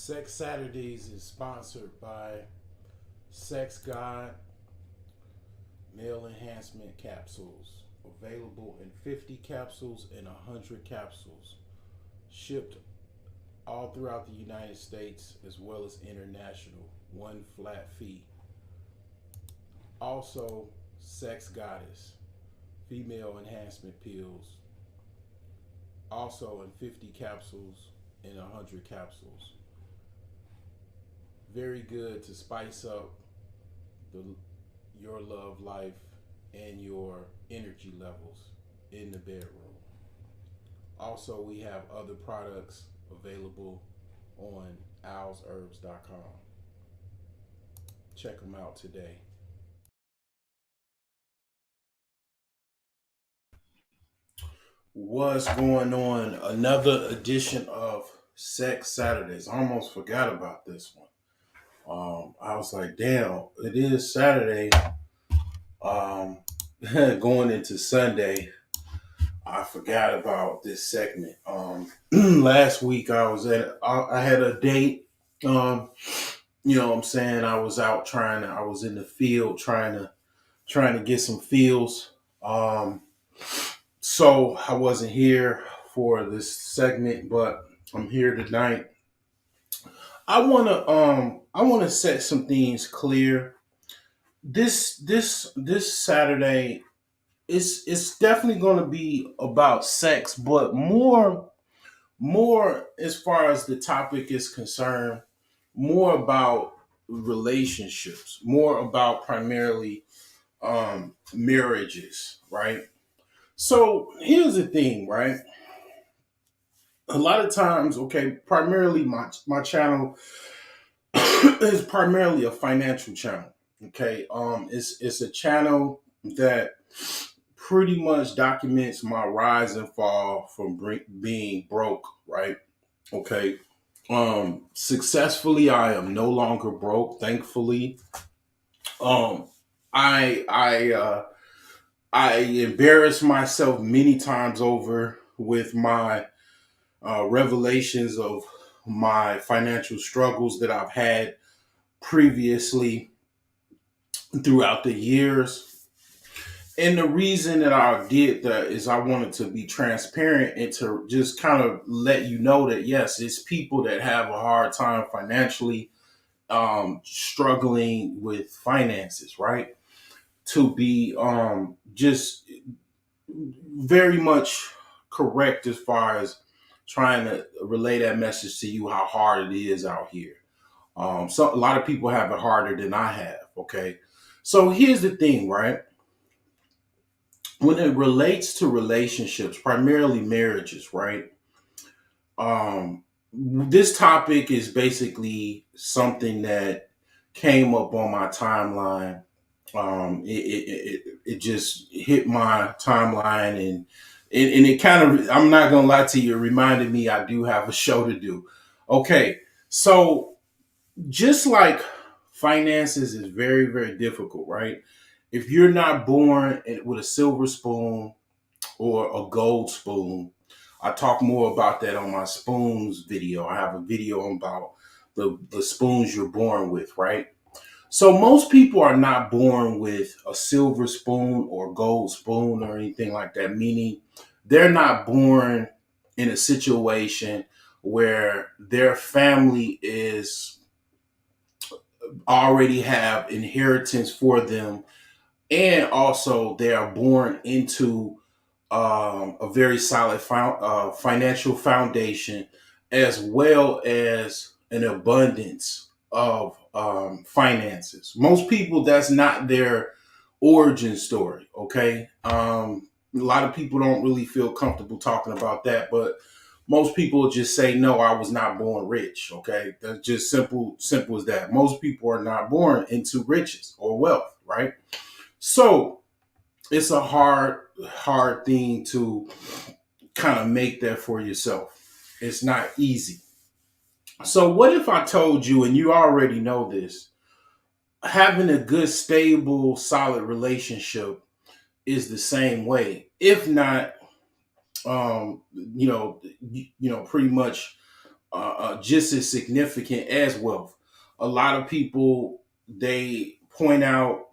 Sex Saturdays is sponsored by Sex God Male Enhancement Capsules. Available in 50 capsules and 100 capsules. Shipped all throughout the United States as well as international. One flat fee. Also, Sex Goddess Female Enhancement Pills. Also in 50 capsules and 100 capsules. Very good to spice up the, your love life and your energy levels in the bedroom. Also, we have other products available on owlsherbs.com. Check them out today. What's going on? Another edition of Sex Saturdays. I almost forgot about this one. I was like, damn, it is Saturday. Um, going into Sunday, I forgot about this segment. Last week I had a date. Um, you know what I'm saying? I was out I was in the field trying to get some feels. Um, so I wasn't here for this segment, but I'm here tonight. I wanna set some things clear. This Saturday it's definitely going to be about sex, but more as far as the topic is concerned, more about relationships, more about primarily marriages, right? So here's the thing, right? A lot of times, okay, primarily my channel is primarily a financial channel. Okay, it's a channel that pretty much documents my rise and fall from being broke, right? Okay. Successfully, I am no longer broke, thankfully. Um, I I embarrassed myself many times over with my revelations of my financial struggles that I've had previously throughout the years. And the reason that I did that is I wanted to be transparent and to just kind of let you know that yes, it's people that have a hard time financially, struggling with finances, right? To be just very much correct as far as trying to relay that message to you how hard it is out here. So a lot of people have it harder than I have. Okay, so here's the thing, right? When it relates to relationships, primarily marriages, right? This topic is basically something that came up on my timeline. It just hit my timeline and it kind of, I'm not gonna lie to you, it reminded me I do have a show to do. Okay, so just like finances is very, very difficult, right? If you're not born with a silver spoon or a gold spoon, I talk more about that on my spoons video. I have a video about the spoons you're born with, right? So most people are not born with a silver spoon or gold spoon or anything like that, meaning they're not born in a situation where their family is already have inheritance for them, and also they are born into a very solid financial foundation, as well as an abundance of finances. Most people, that's not their origin story. Okay, a lot of people don't really feel comfortable talking about that, but most people just say, no, I was not born rich. Okay, that's just simple as that. Most people are not born into riches or wealth, right? So it's a hard thing to kind of make that for yourself. It's not easy. So what if I told you, and you already know this, having a good, stable, solid relationship is the same way, if not, pretty much just as significant as wealth. A lot of people, they point out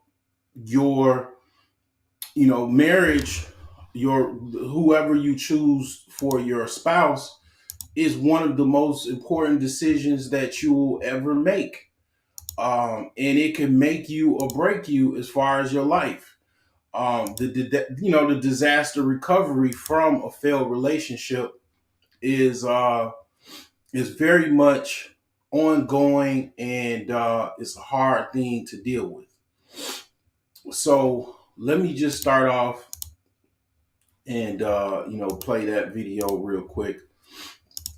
your, marriage, your whoever you choose for your spouse is one of the most important decisions that you will ever make. And it can make you or break you as far as your life. The disaster recovery from a failed relationship is very much ongoing, and it's a hard thing to deal with. So let me just start off and play that video real quick,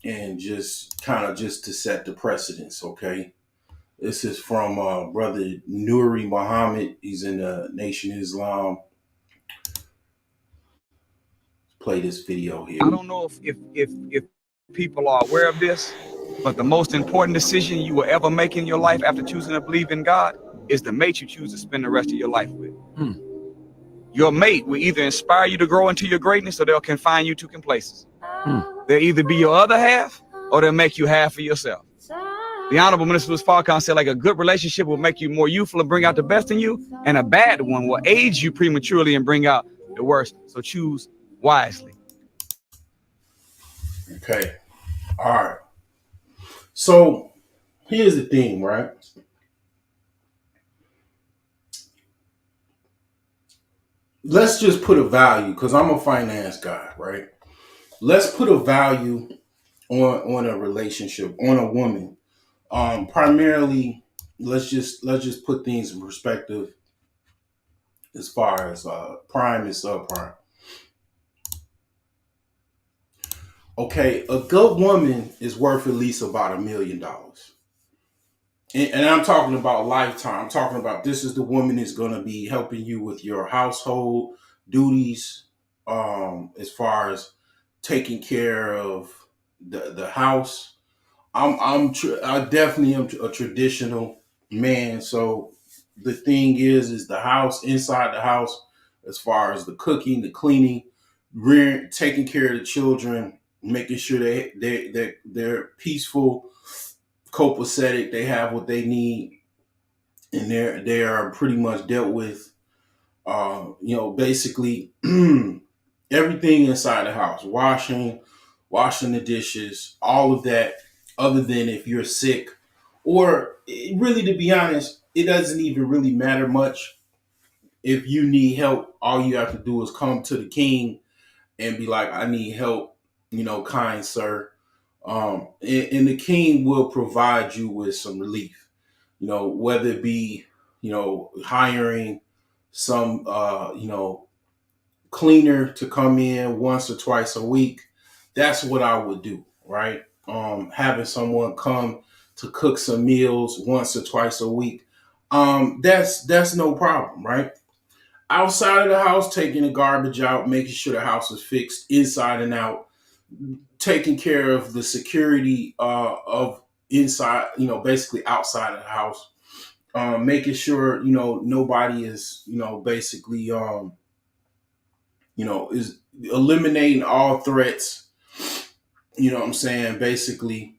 and just kind of just to set the precedence. Okay, this is from brother Nuri Muhammad. He's in the Nation of Islam. Play this video here. I don't know if people are aware of this, but the most important decision you will ever make in your life after choosing to believe in God is the mate you choose to spend the rest of your life with. Your mate will either inspire you to grow into your greatness, or they'll confine you to complacency. They'll either be your other half, or they'll make you half of yourself. The Honorable Minister Louis Farrakhan said, like, a good relationship will make you more youthful and bring out the best in you, and a bad one will age you prematurely and bring out the worst. So choose wisely. Okay. All right. So here's the thing, right? Let's just put a value, because I'm a finance guy, right? Let's put a value on a relationship, on a woman. Primarily, let's just put things in perspective as far as prime and subprime. Okay, a good woman is worth at least about $1 million. And I'm talking about lifetime. I'm talking about, this is the woman that's going to be helping you with your household duties, as far as taking care of the house. I definitely am a traditional man. So the thing is the house, inside the house, as far as the cooking, the cleaning, taking care of the children, making sure they're peaceful, copacetic, they have what they need, and they are pretty much dealt with. Basically everything inside the house, washing the dishes, all of that. Other than if you're sick, or really, to be honest, it doesn't even really matter much. If you need help, all you have to do is come to the king and be like, I need help, kind sir. And the king will provide you with some relief, whether it be, hiring some, cleaner to come in once or twice a week. That's what I would do, right? Having someone come to cook some meals once or twice a week. That's no problem, right? Outside of the house, taking the garbage out, making sure the house is fixed inside and out, taking care of the security of inside, basically outside of the house, making sure nobody is, basically is eliminating all threats. You know what I'm saying? Basically,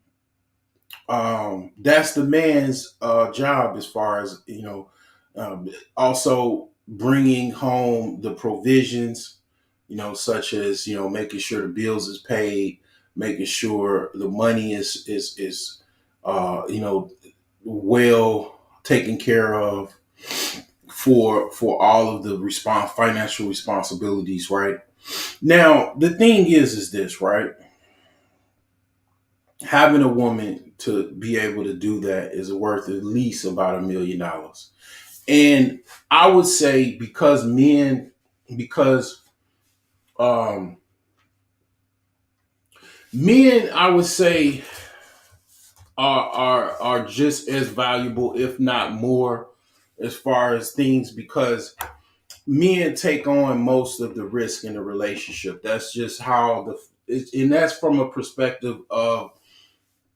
that's the man's job, as far as also bringing home the provisions, such as making sure the bills is paid, making sure the money is well taken care of for all of the financial responsibilities, right? Now, the thing is this, right? Having a woman to be able to do that is worth at least about $1 million. And I would say, because um, men, I would say, are just as valuable, if not more, as far as things, because men take on most of the risk in a relationship. That's just how and that's from a perspective of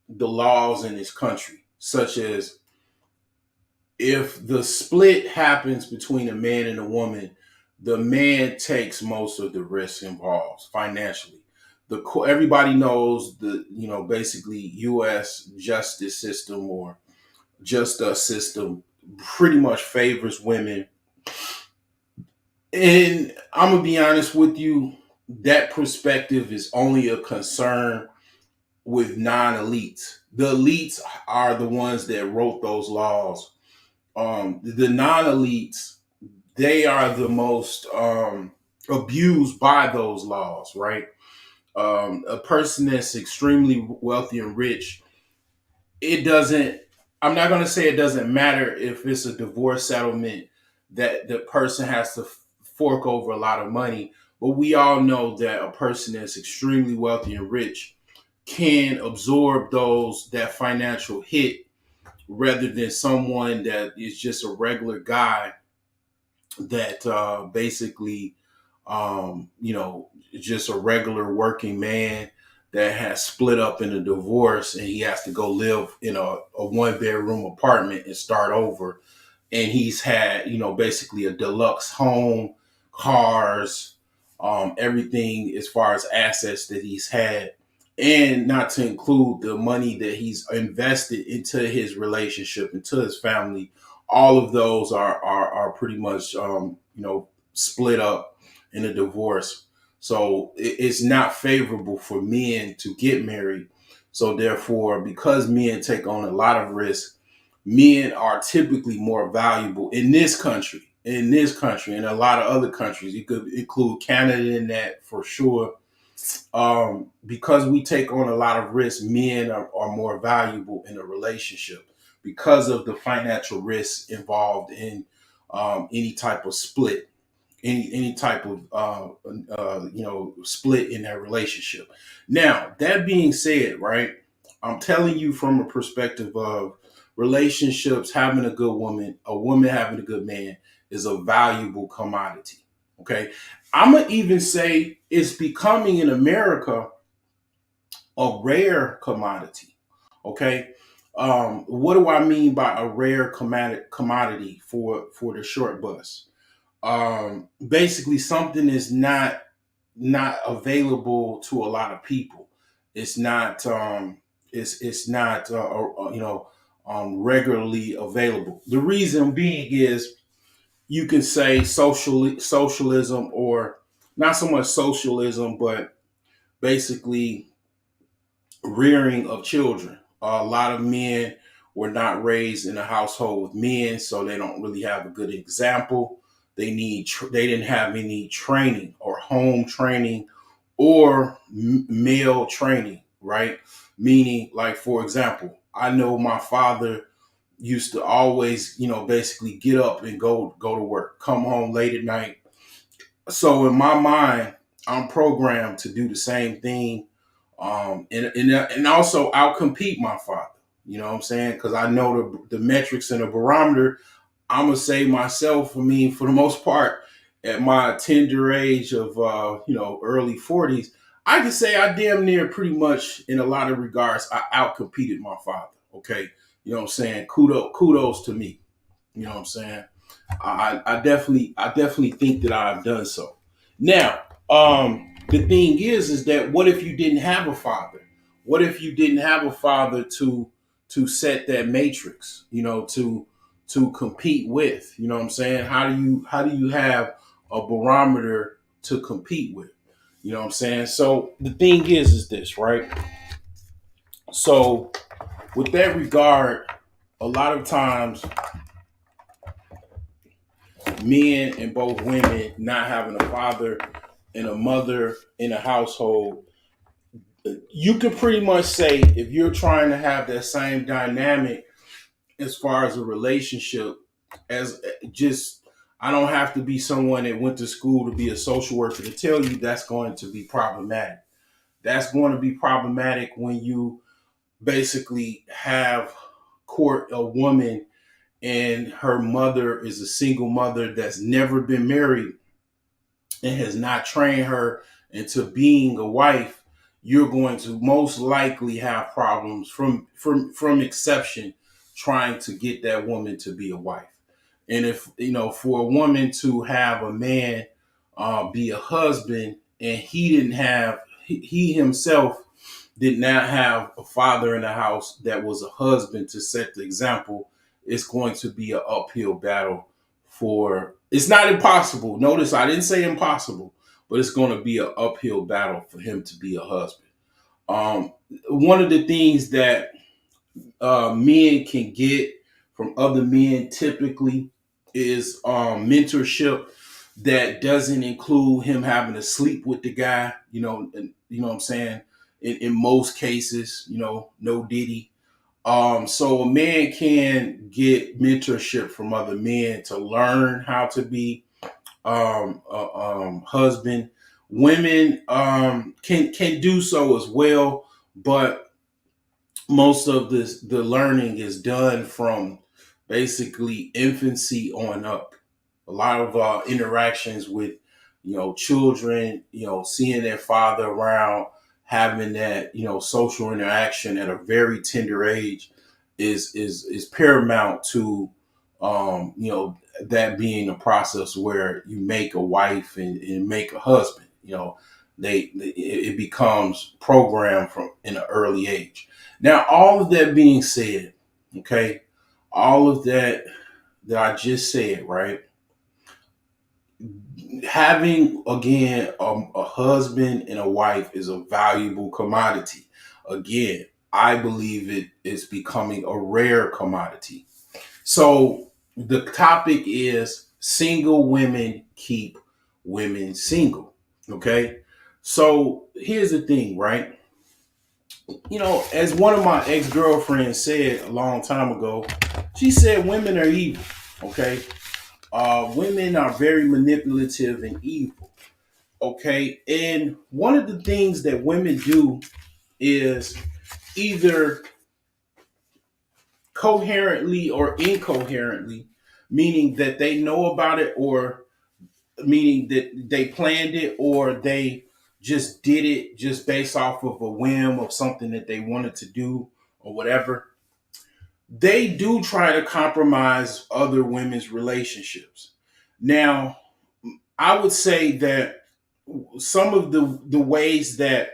the laws in this country, such as, if the split happens between a man and a woman, the man takes most of the risk involved financially. Everybody knows the, basically U.S. justice system or just a system pretty much favors women. And I'm gonna be honest with you, that perspective is only a concern with non-elites. The elites are the ones that wrote those laws. The non-elites, they are the most abused by those laws, right? A person that's extremely wealthy and rich, it doesn't, I'm not going to say it doesn't matter if it's a divorce settlement that the person has to fork over a lot of money, but we all know that a person that's extremely wealthy and rich can absorb that financial hit rather than someone that is just a regular guy that basically, just a regular working man that has split up in a divorce and he has to go live in a one bedroom apartment and start over. And he's had, basically a deluxe home, cars, everything as far as assets that he's had, and not to include the money that he's invested into his relationship, into his family. All of those are pretty much, split up in a divorce. So it's not favorable for men to get married. So therefore, because men take on a lot of risk, men are typically more valuable in this country. In this country and a lot of other countries, you could include Canada in that for sure. Because we take on a lot of risk, men are more valuable in a relationship because of the financial risks involved in any type of split, any type of split in that relationship. Now, that being said, right, I'm telling you from a perspective of relationships, having a woman having a good man is a valuable commodity. Okay. I'm gonna even say it's becoming in America a rare commodity. Okay. What do I mean by a rare commodity for the short bus? Basically, something is not available to a lot of people. It's not it's not regularly available. The reason being is you can say socialism, or not so much socialism, but basically rearing of children. A lot of men were not raised in a household with men, so they don't really have a good example. They didn't have any training or home training or male training, right? Meaning, like for example, I know my father used to always, basically get up and go to work, come home late at night. So in my mind, I'm programmed to do the same thing, and also outcompete my father. You know what I'm saying? Because I know the metrics and the barometer. I'm gonna say myself. I mean, for the most part, at my tender age of early 40s, I can say I damn near pretty much in a lot of regards I outcompeted my father. Okay, you know what I'm saying? Kudos to me. You know what I'm saying? I definitely think that I've done so. Now, the thing is that what if you didn't have a father? What if you didn't have a father to set that matrix? To compete with. You know what I'm saying? How do you have a barometer to compete with? You know what I'm saying? So the thing is this, right? So with that regard, a lot of times men and both women not having a father and a mother in a household, you could pretty much say if you're trying to have that same dynamic as far as a relationship, as just, I don't have to be someone that went to school to be a social worker to tell you that's going to be problematic. That's going to be problematic when you basically have court a woman and her mother is a single mother that's never been married and has not trained her into being a wife. You're going to most likely have problems from exception trying to get that woman to be a wife. And if for a woman to have a man be a husband and he didn't have he himself did not have a father in the house that was a husband to set the example, it's going to be an uphill battle for. It's not impossible. Notice I didn't say impossible, but it's going to be an uphill battle for him to be a husband. Um, One of the things that men can get from other men typically is mentorship that doesn't include him having to sleep with the guy. And, you know what I'm saying. In most cases, no diddy. So a man can get mentorship from other men to learn how to be husband. Women can do so as well, but most of the learning is done from basically infancy on up. A lot of interactions with children, seeing their father around, having that social interaction at a very tender age is paramount to that being a process where you make a wife and make a husband. It becomes programmed from in an early age. Now, all of that being said, okay, all of that I just said, right? Having again a husband and a wife is a valuable commodity. Again, I believe it is becoming a rare commodity. So the topic is single women keep women single. Okay. So here's the thing, right? As one of my ex girlfriends said a long time ago, she said women are evil. Okay. Women are very manipulative and evil. Okay. And one of the things that women do is either coherently or incoherently, meaning that they know about it, or meaning that they planned it, or they just did it just based off of a whim of something that they wanted to do or whatever. They do try to compromise other women's relationships. Now, I would say that some of the ways that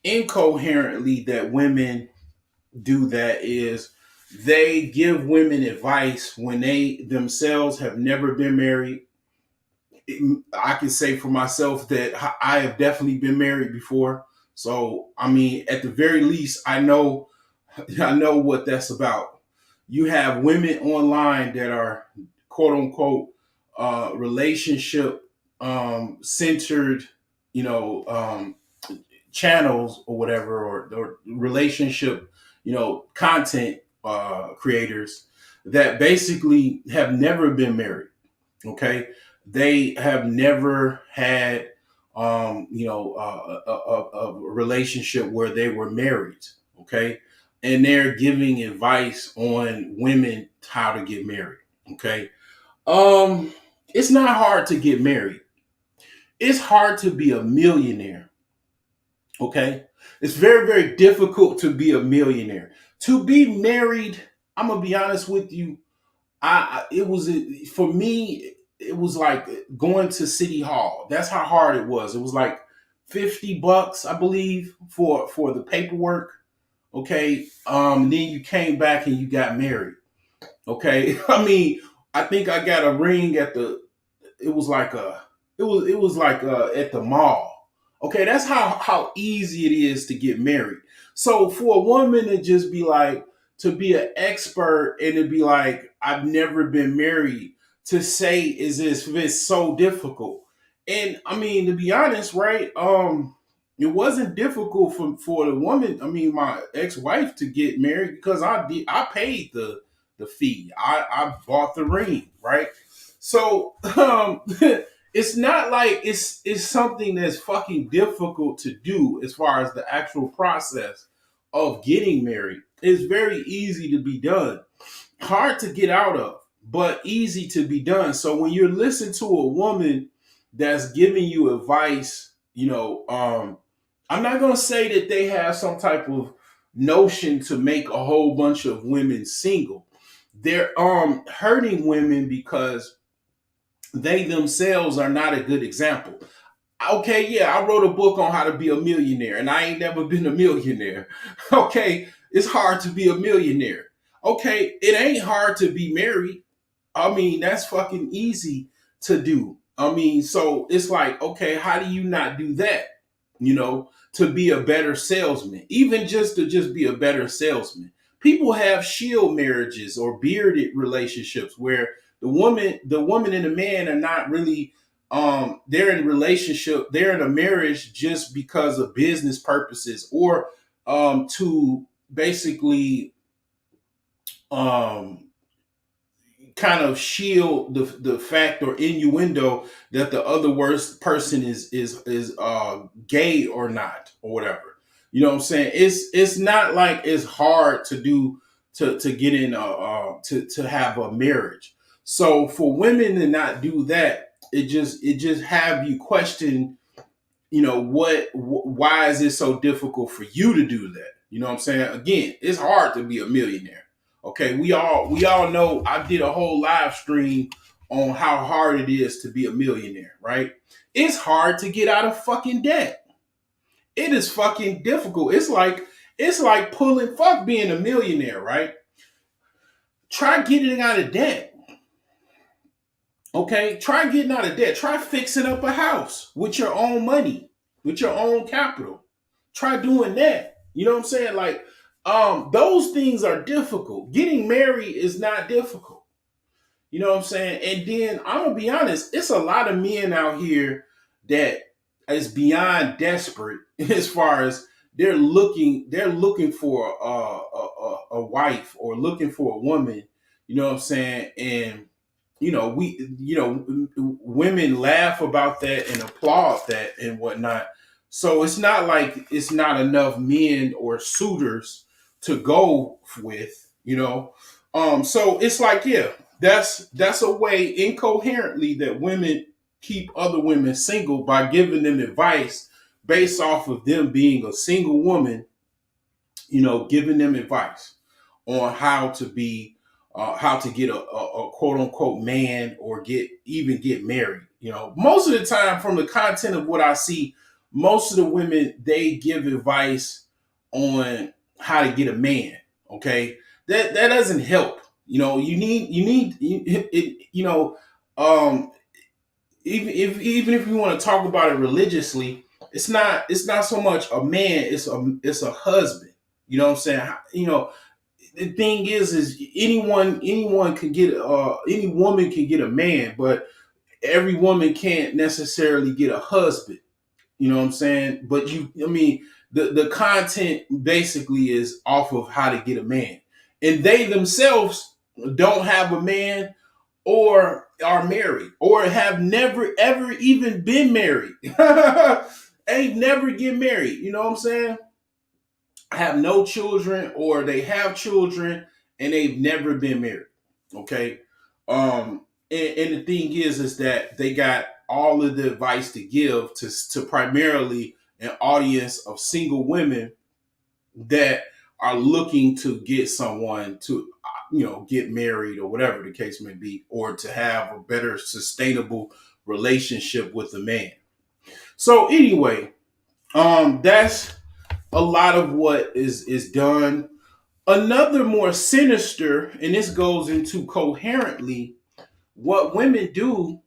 incoherently that women do that is they give women advice when they themselves have never been married. I can say for myself that I have definitely been married before. So, I mean, at the very least, I know what that's about. You have women online that are quote unquote relationship centered, you know, um, channels or whatever, or relationship, content creators that basically have never been married. Okay, they have never had a relationship where they were married. Okay, and they're giving advice on women how to get married. Okay, um, it's not hard to get married. It's hard to be a millionaire. Okay, it's very very difficult to be a millionaire. To be married, I'm gonna be honest with you. I it was for me. It was like going to City Hall. That's how hard it was. It was like $50, I believe, for the paperwork. Okay, then you came back and you got married. Okay, I mean, I think I got a ring at the. It was like a. It was like at the mall. Okay, that's how easy it is to get married. So for a woman to just be like to be an expert and to be like I've never been married, to say is this it's so difficult. And I mean, to be honest, right? It wasn't difficult for the woman. I mean, my ex wife to get married because I paid the fee. I bought the ring, right? So it's not like it's something that's fucking difficult to do as far as the actual process of getting married. It's very easy to be done. Hard to get out of, but easy to be done. So when you're listening to a woman that's giving you advice, I'm not gonna say that they have some type of notion to make a whole bunch of women single. They're hurting women because they themselves are not a good example. Okay, yeah, I wrote a book on how to be a millionaire, and I ain't never been a millionaire. Okay, it's hard to be a millionaire. Okay, it ain't hard to be married. I mean, that's fucking easy to do. I mean, so it's like, okay, how do you not do that? To be a better salesman, even just to just be a better salesman. People have shield marriages or bearded relationships where the woman and the man are not really they're in a relationship, they're in a marriage just because of business purposes or to basically um kind of shield the fact or innuendo that the other worst person is gay or not or whatever. You know what I'm saying? It's not like it's hard to do to get in to have a marriage. So for women to not do that, it just have you question, why is it so difficult for you to do that? You know what I'm saying? Again, it's hard to be a millionaire. Okay, we all know. I did a whole live stream on how hard it is to be a millionaire, right? It's hard to get out of fucking debt. It is fucking difficult. It's like pulling fuck being a millionaire, right? Try getting out of debt. Okay, try getting out of debt. Try fixing up a house with your own money, with your own capital. Try doing that. You know what I'm saying? Like, those things are difficult. Getting married is not difficult. You know what I'm saying? And then I'm gonna be honest, it's a lot of men out here that is beyond desperate as far as they're looking for a wife or looking for a woman. You know what I'm saying? And women laugh about that and applaud that and whatnot. So it's not like it's not enough men or suitors to go with. So it's like, yeah, that's a way incoherently that women keep other women single by giving them advice based off of them being a single woman, giving them advice on how to get a quote unquote man or get married. Most of the time from the content of what I see, most of the women they give advice on how to get a man. Okay, that doesn't help. Um, even if you want to talk about it religiously, it's not so much a man, it's a husband. You know what I'm saying? The thing is anyone can get any woman can get a man, but every woman can't necessarily get a husband. You know what I'm saying? But I mean, the content basically is off of how to get a man, and they themselves don't have a man or are married or have never ever even been married. Ain't never get married. You know what I'm saying? Have no children or they have children and they've never been married. Okay. And the thing is that they got all of the advice to give to primarily an audience of single women that are looking to get someone to get married or whatever the case may be, or to have a better sustainable relationship with a man. So anyway, that's a lot of what is done. Another more sinister, and this goes into coherently, what women do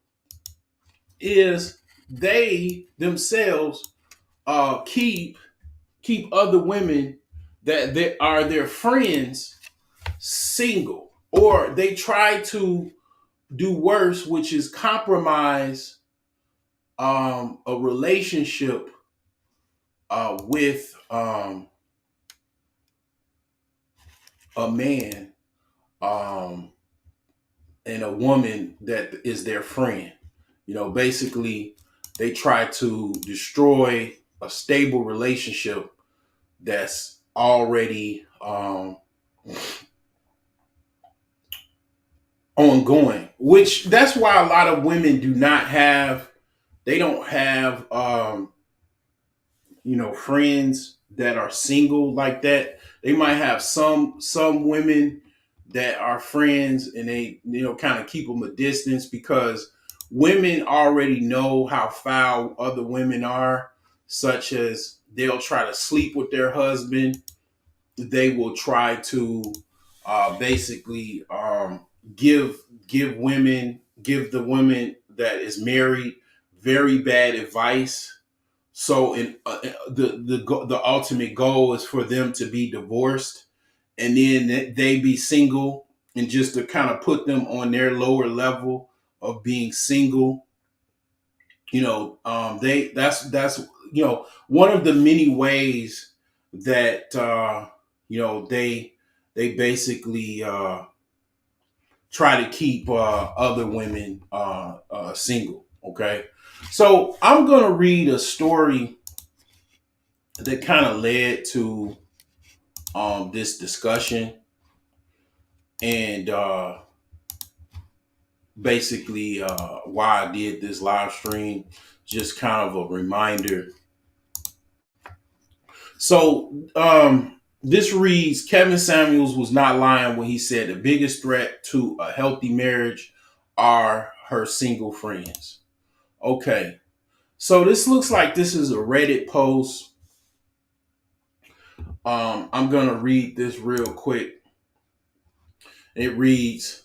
is they themselves keep other women that are their friends single, or they try to do worse, which is compromise a relationship with a man um, and a woman that is their friend. Basically, they try to destroy a stable relationship that's already ongoing. Which that's why a lot of women they don't have friends that are single like that. They might have some women that are friends and they kind of keep them a distance because women already know how foul other women are, such as they'll try to sleep with their husband. They will try to basically give give the women that is married very bad advice. So, in the ultimate goal is for them to be divorced, and then they be single, and just to kind of put them on their lower level of being single. They that's one of the many ways that they basically try to keep other women single. Okay, so I'm gonna read a story that kind of led to this discussion, and basically why I did this live stream. Just kind of a reminder. So this reads: Kevin Samuels was not lying when he said the biggest threat to a healthy marriage are her single friends. Okay, so this looks like this is a Reddit post. I'm gonna read this real quick. It reads: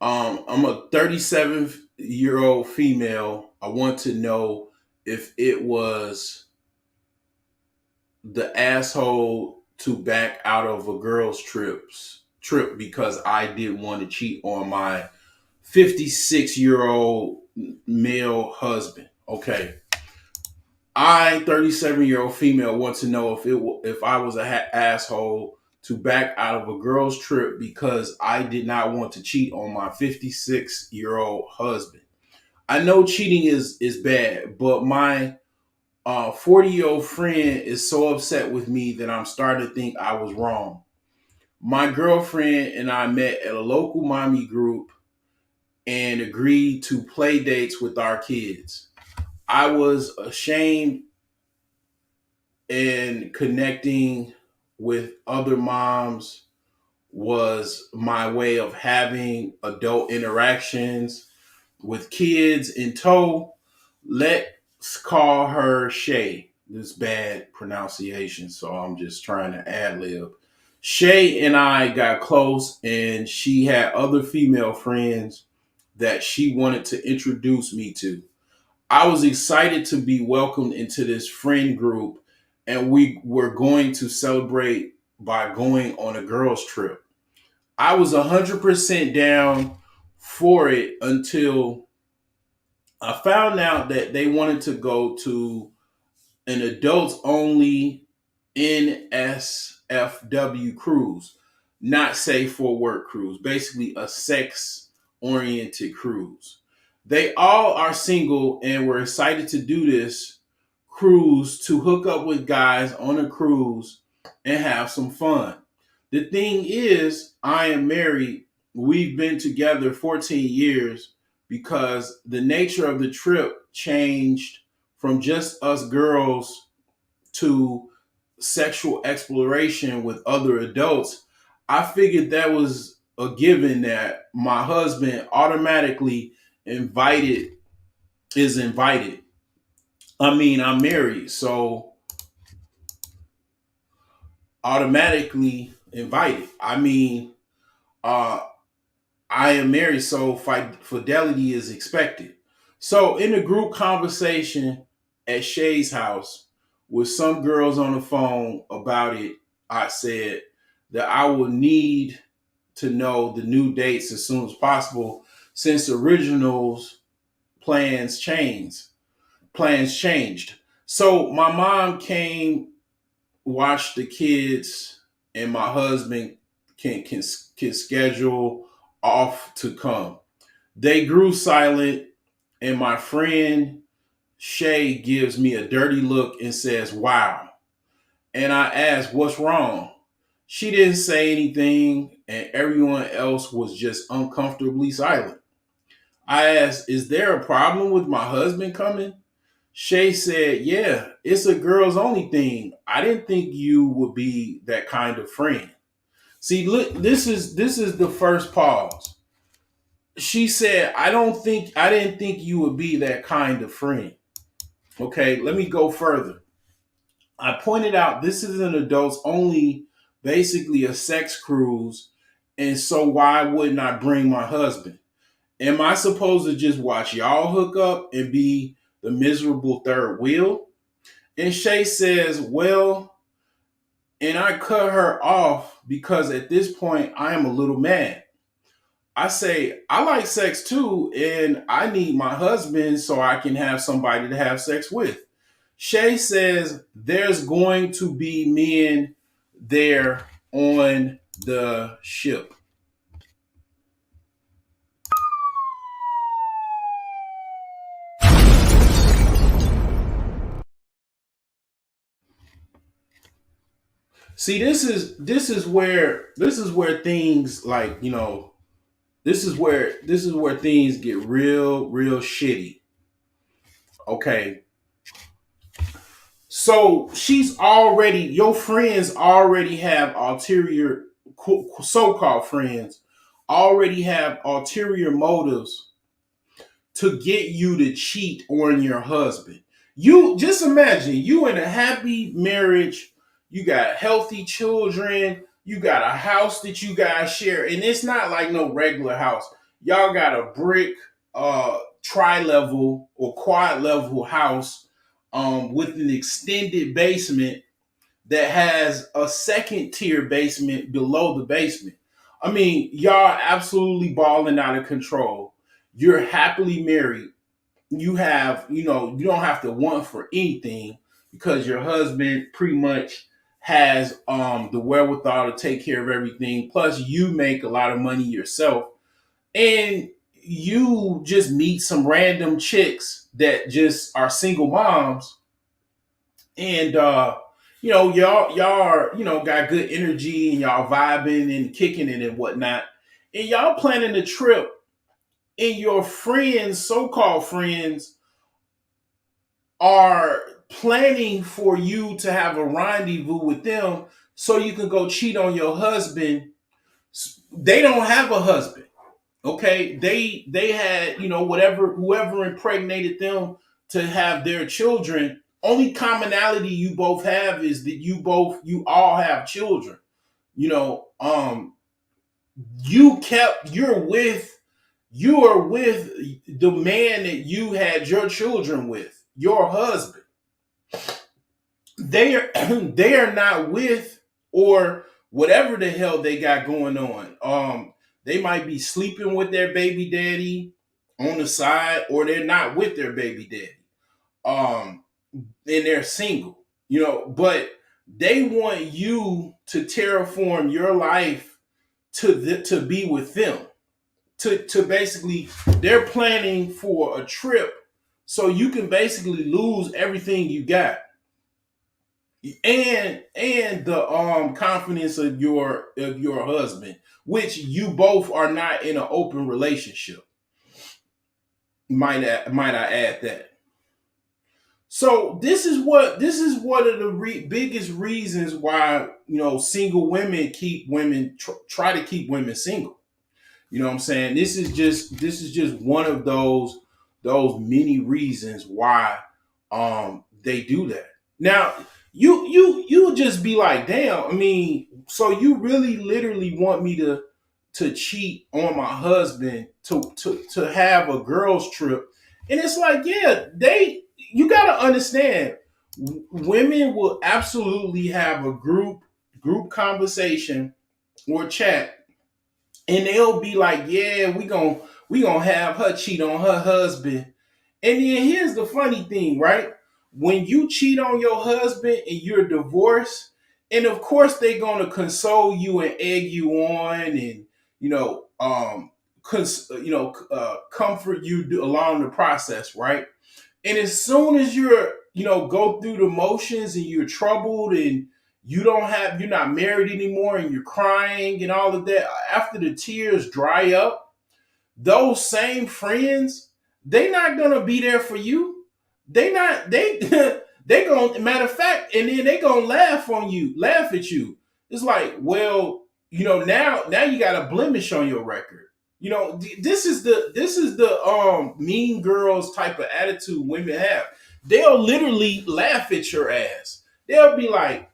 I'm a 37-year-old female. I want to know if it was the asshole to back out of a girl's trip because I didn't want to cheat on my 56-year-old male husband. Okay. I, 37-year-old female, want to know if I was a asshole to back out of a girl's trip because I did not want to cheat on my 56-year-old husband. I know cheating is bad, but my 40-year-old friend is so upset with me that I'm starting to think I was wrong. My girlfriend and I met at a local mommy group and agreed to play dates with our kids. I was ashamed and connecting with other moms was my way of having adult interactions with kids in tow. Let's call her Shay. This bad pronunciation, so I'm just trying to ad lib. Shay and I got close, and she had other female friends that she wanted to introduce me to. I was excited to be welcomed into this friend group, and we were going to celebrate by going on a girls' trip. I was 100% down for it until I found out that they wanted to go to an adults only NSFW cruise, not safe for work cruise, basically a sex oriented cruise. They all are single and were excited to do this cruise to hook up with guys on a cruise and have some fun. The thing is, I am married. We've been together 14 years because the nature of the trip changed from just us girls to sexual exploration with other adults. I figured that was a given that my husband automatically invited is invited. I mean, I'm married, so automatically invited. I mean, uh, I am married, so fidelity is expected. So, in a group conversation at Shay's house with some girls on the phone about it, I said that I will need to know the new dates as soon as possible since originals plans changed. Plans changed. So, my mom came, watched the kids, and my husband can schedule off to come. They grew silent, and my friend Shay gives me a dirty look and says, "Wow." And I ask, "What's wrong?" She didn't say anything, and everyone else was just uncomfortably silent. I asked, "Is there a problem with my husband coming?" Shay said, "Yeah, it's a girls only thing. I didn't think you would be that kind of friend." See, look, this is the first pause. She said, I didn't think you would be that kind of friend. Okay, let me go further. I pointed out this is an adults only, basically a sex cruise. And so why wouldn't I bring my husband? Am I supposed to just watch y'all hook up and be the miserable third wheel? And Shay says, well, and I cut her off because at this point I am a little mad. I say, I like sex too, and I need my husband so I can have somebody to have sex with. Shay says, there's going to be men there on the ship. See, this is where things like, this is where things get real shitty. Okay. So she's already, your friends already have ulterior, so-called friends already have ulterior motives to get you to cheat on your husband. You just imagine you in a happy marriage, you got healthy children, you got a house that you guys share, and it's not like no regular house. Y'all got a brick tri-level or quad level house with an extended basement that has a second tier basement below the basement. I mean, y'all absolutely balling out of control. You're happily married. You have, you don't have to want for anything because your husband pretty much has the wherewithal to take care of everything. Plus, you make a lot of money yourself, and you just meet some random chicks that just are single moms, and y'all are, got good energy and y'all vibing and kicking it and whatnot, and y'all planning a trip, and your friends, so-called friends, are planning for you to have a rendezvous with them so you can go cheat on your husband. They don't have a husband. Okay, they had, whatever, whoever impregnated them to have their children. Only commonality you both have is that you all have children. You know, you are with the man that you had your children with, your husband. They are they are not with, or whatever the hell they got going on. They might be sleeping with their baby daddy on the side, or they're not with their baby daddy. Um, and they're single, but they want you to terraform your life to be with them. To basically, they're planning for a trip so you can basically lose everything you got, and the confidence of your husband, which you both are not in an open relationship. Might I add that? So this is one of the biggest reasons why, single women keep women try to keep women single. You know what I'm saying? This is just one of those many reasons why they do that. Now, you'll just be like, damn, I mean, so you really literally want me to cheat on my husband to have a girls trip. And it's like, yeah, you gotta understand, women will absolutely have a group conversation or chat, and they'll be like, yeah, we gonna have her cheat on her husband. And then here's the funny thing, right? When you cheat on your husband and you're divorced, and of course they're gonna console you and egg you on, and comfort you along the process, right? And as soon as you're, go through the motions and you're troubled, and you're not married anymore, and you're crying and all of that, after the tears dry up, those same friends, they not gonna be there for you. They not, they they gonna, matter of fact, and then they gonna laugh at you. It's like, well, now you got a blemish on your record. This is the mean girls type of attitude women have. They'll literally laugh at your ass. They'll be like,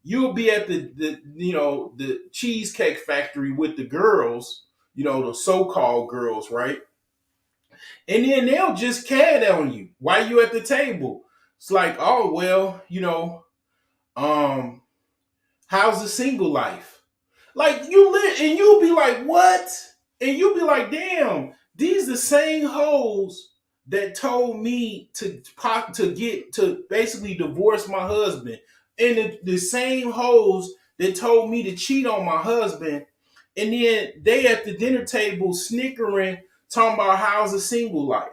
you'll be at the cheesecake factory with the girls, the so-called girls, right? And then they'll just cad on you while you at the table. It's like, oh well, um, how's the single life? Like you live, and you'll be like, what? And you'll be like, damn, these the same hoes that told me to get to basically divorce my husband, and the same hoes that told me to cheat on my husband, and then they at the dinner table snickering, talking about how's a single life.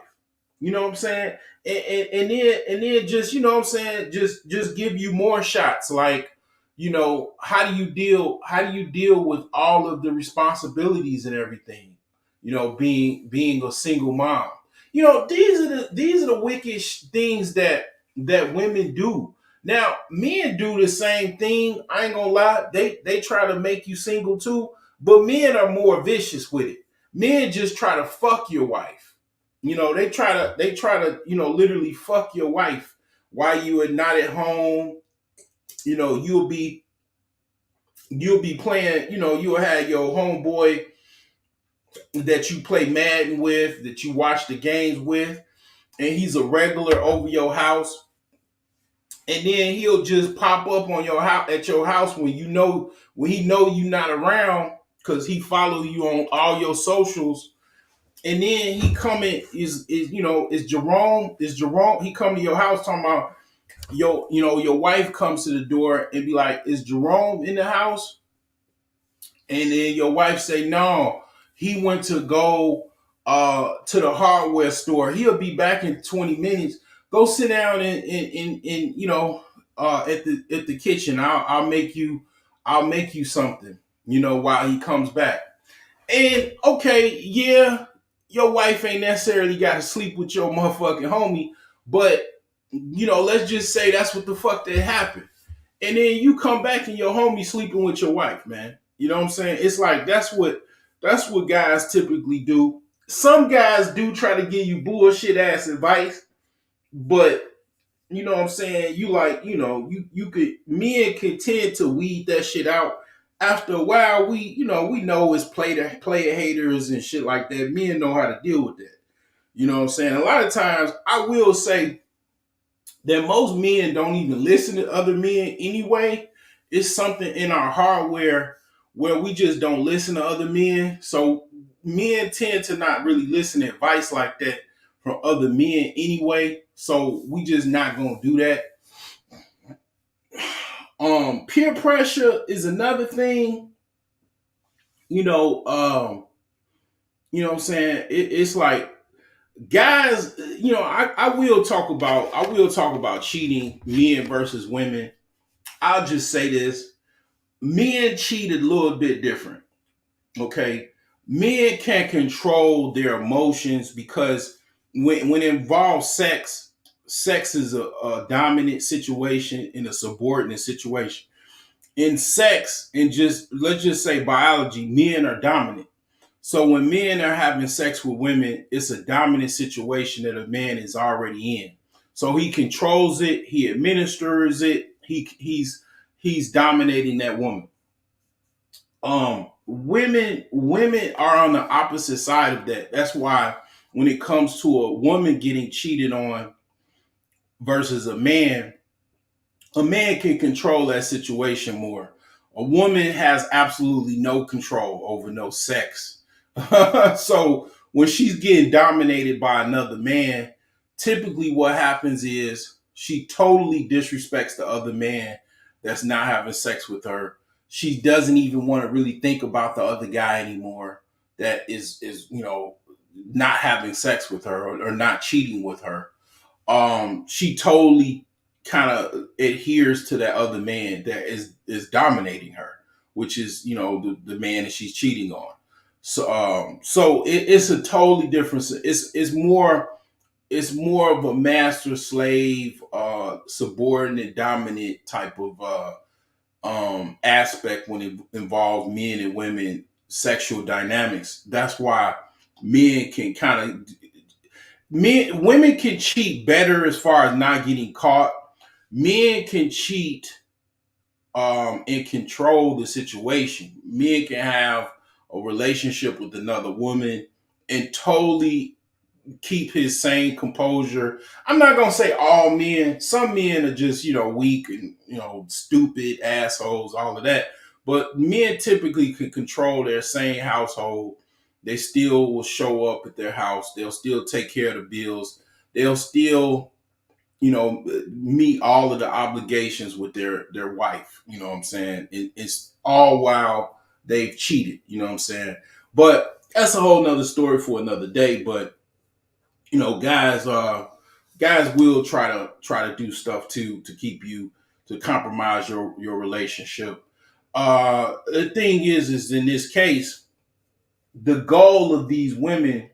You know what I'm saying? And then just what I'm saying, just give you more shots. Like, how do you deal with all of the responsibilities and everything? Being a single mom. These are the wicked things that women do. Now, men do the same thing. I ain't gonna lie. They try to make you single too, but men are more vicious with it. Men just try to fuck your wife. They try to literally fuck your wife while you are not at home. You'll be playing. You'll have your homeboy that you play Madden with, that you watch the games with, and he's a regular over your house. And then he'll just pop up on your house at your house when he know you not around, because he follow you on all your socials. And then he coming is Jerome. He come to your house talking about your wife comes to the door and be like, is Jerome in the house? And then your wife say, no, he went to go to the hardware store. He'll be back in 20 minutes. Go sit down at the kitchen. I'll make you something, while he comes back. And okay, yeah, your wife ain't necessarily got to sleep with your motherfucking homie, but let's just say that's what the fuck that happened. And then you come back and your homie sleeping with your wife, man. You know what I'm saying? It's like that's what guys typically do. Some guys do try to give you bullshit ass advice, but you know what I'm saying? You like, you could men could tend to weed that shit out. After a while, we know it's player haters and shit like that. Men know how to deal with that. You know what I'm saying? A lot of times I will say that most men don't even listen to other men anyway. It's something in our hardware where we just don't listen to other men. So men tend to not really listen to advice like that from other men anyway. So we just not gonna do that. Peer pressure is another thing. You know, what I'm saying? It's like guys, I will talk about cheating, men versus women. I'll just say this. Men cheat a little bit different. Okay. Men can control their emotions because when it involves sex is a dominant situation in a subordinate situation. In sex, and just let's just say biology, men are dominant. So when men are having sex with women, it's a dominant situation that a man is already in. So he controls it, he administers it, he's dominating that woman. Women are on the opposite side of that. That's why when it comes to a woman getting cheated on versus a man can control that situation more. A woman has absolutely no control over no sex. So when she's getting dominated by another man, typically what happens is she totally disrespects the other man that's not having sex with her. She doesn't even want to really think about the other guy anymore that is not having sex with her, or not cheating with her. She totally kind of adheres to that other man that is dominating her, which is the man that she's cheating on. So it's a totally different. It's more of a master slave, subordinate, dominant type of aspect when it involves men and women sexual dynamics. That's why men can kind of women can cheat better as far as not getting caught. Men can cheat and control the situation. Men can have a relationship with another woman and totally keep his same composure. I'm not gonna say all men. Some men are just weak and stupid assholes, all of that. But men typically can control their same household. They still will show up at their house. They'll still take care of the bills. They'll still meet all of the obligations with their wife. You know what I'm saying? It's all while they've cheated. You know what I'm saying? But that's a whole nother story for another day. But guys will try to do stuff to keep you to compromise your relationship. The thing is in this case, the goal of these women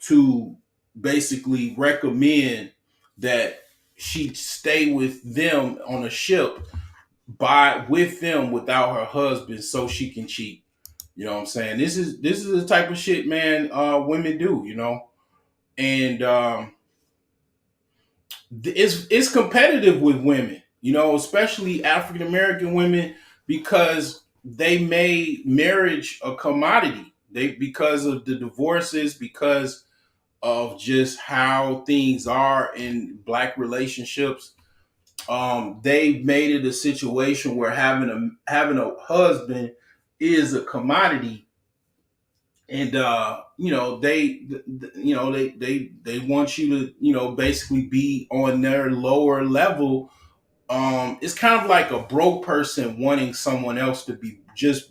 to basically recommend that she stay with them on a ship by with them without her husband so she can cheat. You know what I'm saying? This is the type of shit, man, women do, and it's competitive with women, especially African American women, because they made marriage a commodity. They Because of the divorces, because of just how things are in black relationships. They made it a situation where having a husband is a commodity, and they want you to basically be on their lower level. It's kind of like a broke person wanting someone else to be just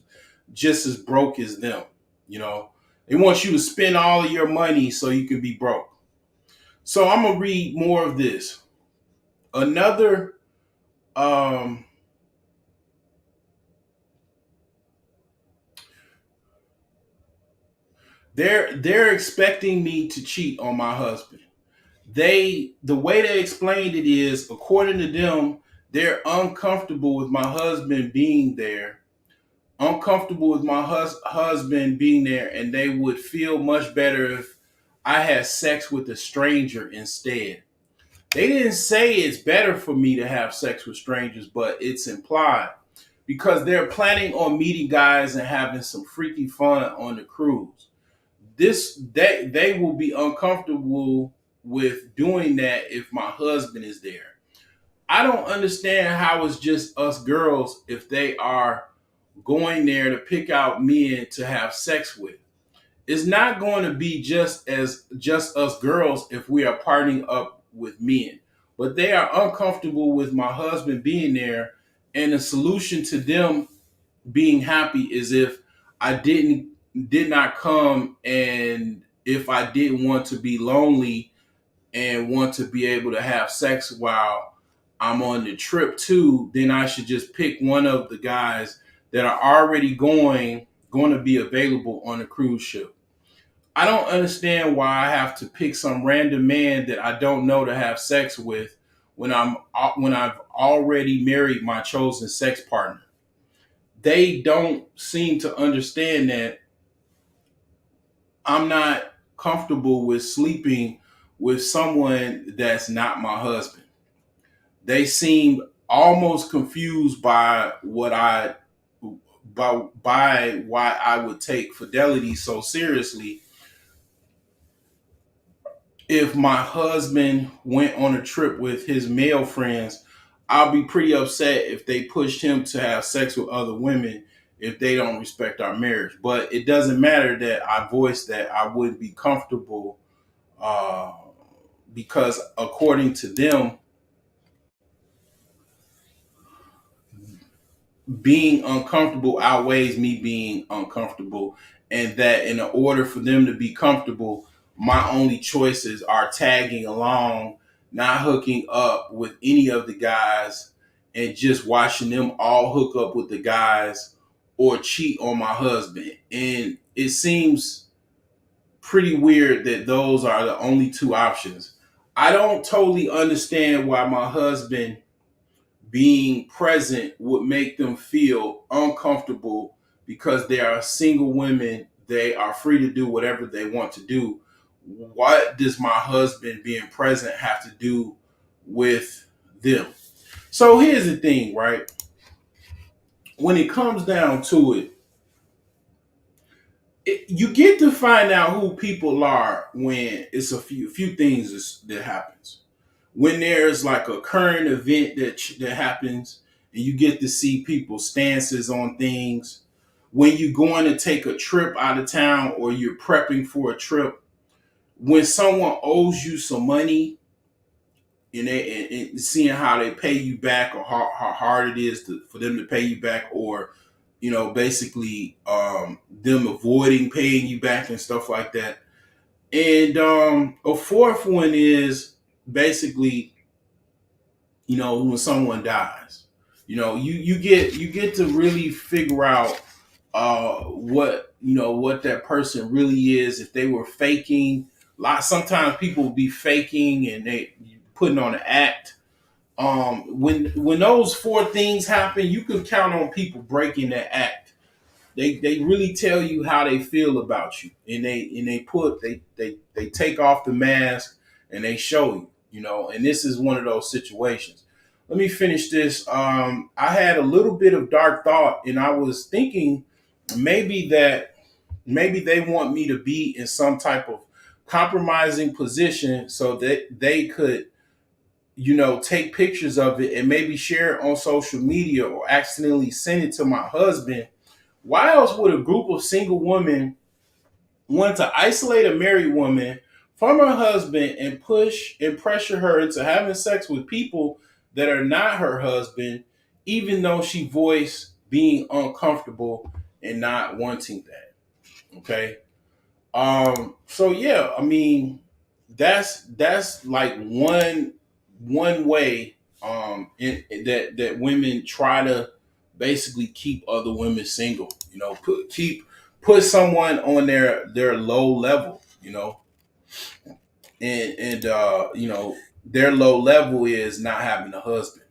as broke as them. You know, they want you to spend all of your money so you can be broke. So I'm gonna read more of this. Another um, they're expecting me to cheat on my husband. The way they explained it is, according to them, they're uncomfortable with my husband being there, uncomfortable with my husband being there, and they would feel much better if I had sex with a stranger instead. They didn't say it's better for me to have sex with strangers, but it's implied because they're planning on meeting guys and having some freaky fun on the cruise. They will be uncomfortable with doing that if my husband is there. I don't understand how it's just us girls if they are going there to pick out men to have sex with. It's not going to be just us girls if we are partying up with men. But they are uncomfortable with my husband being there, and the solution to them being happy is if I did not come, and if I didn't want to be lonely and want to be able to have sex while I'm on the trip too, then I should just pick one of the guys that are already going to be available on the cruise ship. I don't understand why I have to pick some random man that I don't know to have sex with when I've already married my chosen sex partner. They don't seem to understand that I'm not comfortable with sleeping with someone that's not my husband. They seem almost confused by by why I would take fidelity so seriously. If my husband went on a trip with his male friends, I'll be pretty upset if they pushed him to have sex with other women if they don't respect our marriage. But it doesn't matter that I voiced that I wouldn't be comfortable, uh, because according to them, being uncomfortable outweighs me being uncomfortable, and that in order for them to be comfortable, my only choices are tagging along, not hooking up with any of the guys, and just watching them all hook up with the guys or cheat on my husband. And it seems pretty weird that those are the only two options. I don't totally understand why my husband being present would make them feel uncomfortable, because they are single women. They are free to do whatever they want to do. What does my husband being present have to do with them? So here's the thing, right? When it comes down to you get to find out who people are when it's a few things that happens. When there's like a current event that happens, and you get to see people's stances on things. When you're going to take a trip out of town or you're prepping for a trip, when someone owes you some money, and seeing how they pay you back, or how hard it is for them to pay you back, or basically them avoiding paying you back and stuff like that. And a fourth one is basically, when someone dies, you get to really figure out what that person really is. If they were faking, sometimes people will be faking and they putting on an act. When those four things happen, you can count on people breaking that act. They really tell you how they feel about you, and they take off the mask and they show you. And this is one of those situations. Let me finish this. I had a little bit of dark thought, and I was thinking maybe they want me to be in some type of compromising position so that they could take pictures of it and maybe share it on social media or accidentally send it to my husband. Why else would a group of single women want to isolate a married woman from her husband and push and pressure her into having sex with people that are not her husband, even though she voiced being uncomfortable and not wanting that? Okay. So yeah, I mean, that's like one way that women try to basically keep other women single. Put someone on their low level. And their low level is not having a husband.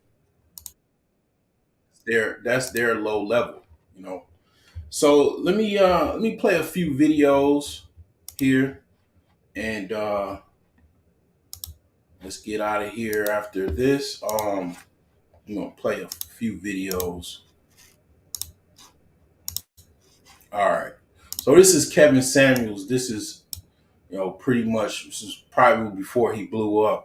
That's their low level. You know. So let me play a few videos here, and let's get out of here after this. I'm gonna play a few videos. All right. So this is Kevin Samuels. This is pretty much, this is probably before he blew up.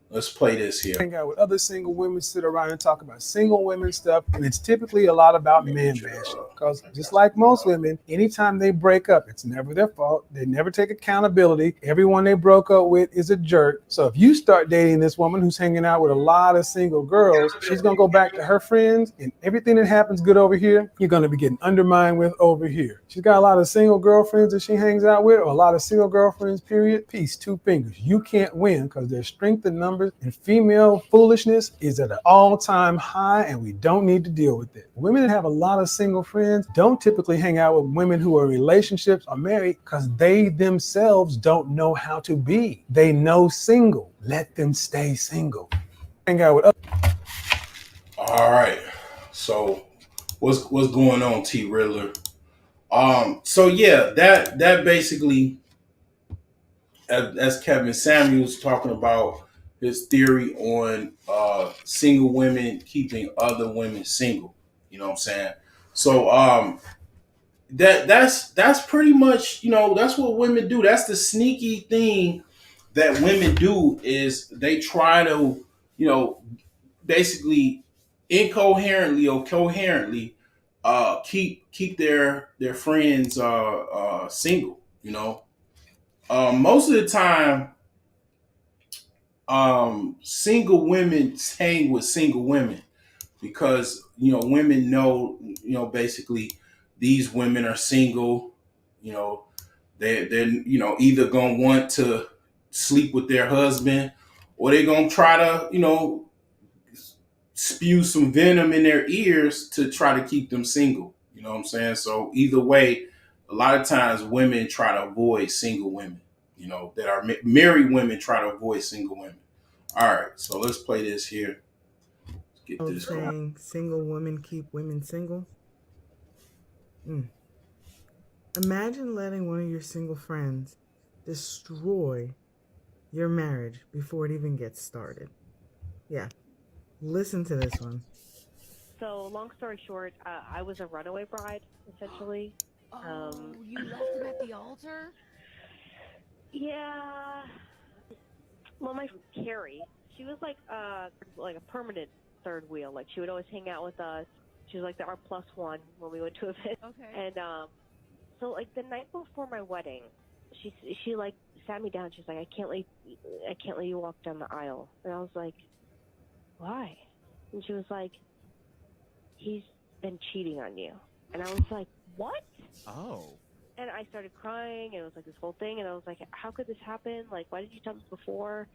Let's play this here. Hang out with other single women, sit around and talk about single women stuff, and it's typically a lot about man bashing. Because just like most women, anytime they break up, it's never their fault. They never take accountability. Everyone they broke up with is a jerk. So if you start dating this woman who's hanging out with a lot of single girls, she's gonna go back to her friends, and everything that happens good over here, you're gonna be getting undermined with over here. She's got a lot of single girlfriends that she hangs out with, or a lot of single girlfriends, period. Peace, two fingers. You can't win because there's strength in numbers, and female foolishness is at an all-time high, and we don't need to deal with it. Women that have a lot of single friends don't typically hang out with women who are in relationships or married because they themselves don't know how to be. They know single. Let them stay single. Hang out with other. All right. So what's going on, T Riddler? So yeah, that basically, as Kevin Samuels talking about his theory on single women keeping other women single. You know what I'm saying? So that's pretty much, that's what women do. That's the sneaky thing that women do, is they try to, basically incoherently or coherently keep their friends single. Most of the time, single women hang with single women because women know, basically these women are single. You know, they're either gonna want to sleep with their husband, or they're gonna try to spew some venom in their ears to try to keep them single. You know what I'm saying? So either way, a lot of times women try to avoid single women. That are married women try to avoid single women. All right, so let's play this here. Let's get this going. Saying single women keep women single. Mm. Imagine letting one of your single friends destroy your marriage before it even gets started. Yeah. Listen to this one. So, long story short, I was a runaway bride, essentially. You left him at the altar? Yeah. Well, my friend Carrie, she was like a permanent third wheel. Like she would always hang out with us. She was like our plus one when we went to events. Okay. And so like the night before my wedding, she like sat me down. She's like, I can't let you walk down the aisle. And I was like, why? And she was like, he's been cheating on you. And I was like, what? Oh. And I started crying, and it was like this whole thing, and I was like, how could this happen? Like, why didn't you tell me before?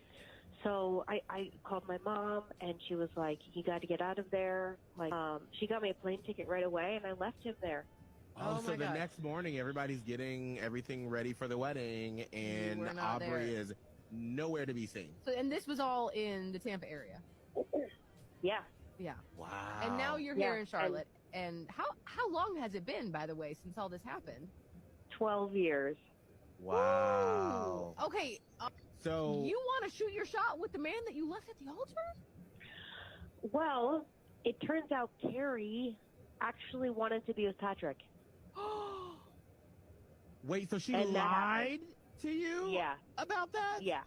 So I called my mom, and she was like, you got to get out of there. Like, she got me a plane ticket right away, and I left him there. Oh, so the next morning, everybody's getting everything ready for the wedding, and Aubrey is nowhere to be seen. So, and this was all in the Tampa area. Yeah. Yeah. Wow. And now you're here in Charlotte. And how long has it been, by the way, since all this happened? 12 years. Wow. Ooh. Okay. So you want to shoot your shot with the man that you left at the altar? Well, it turns out Carrie actually wanted to be with Patrick. Wait, so she lied to you? Yeah. About that? Yeah.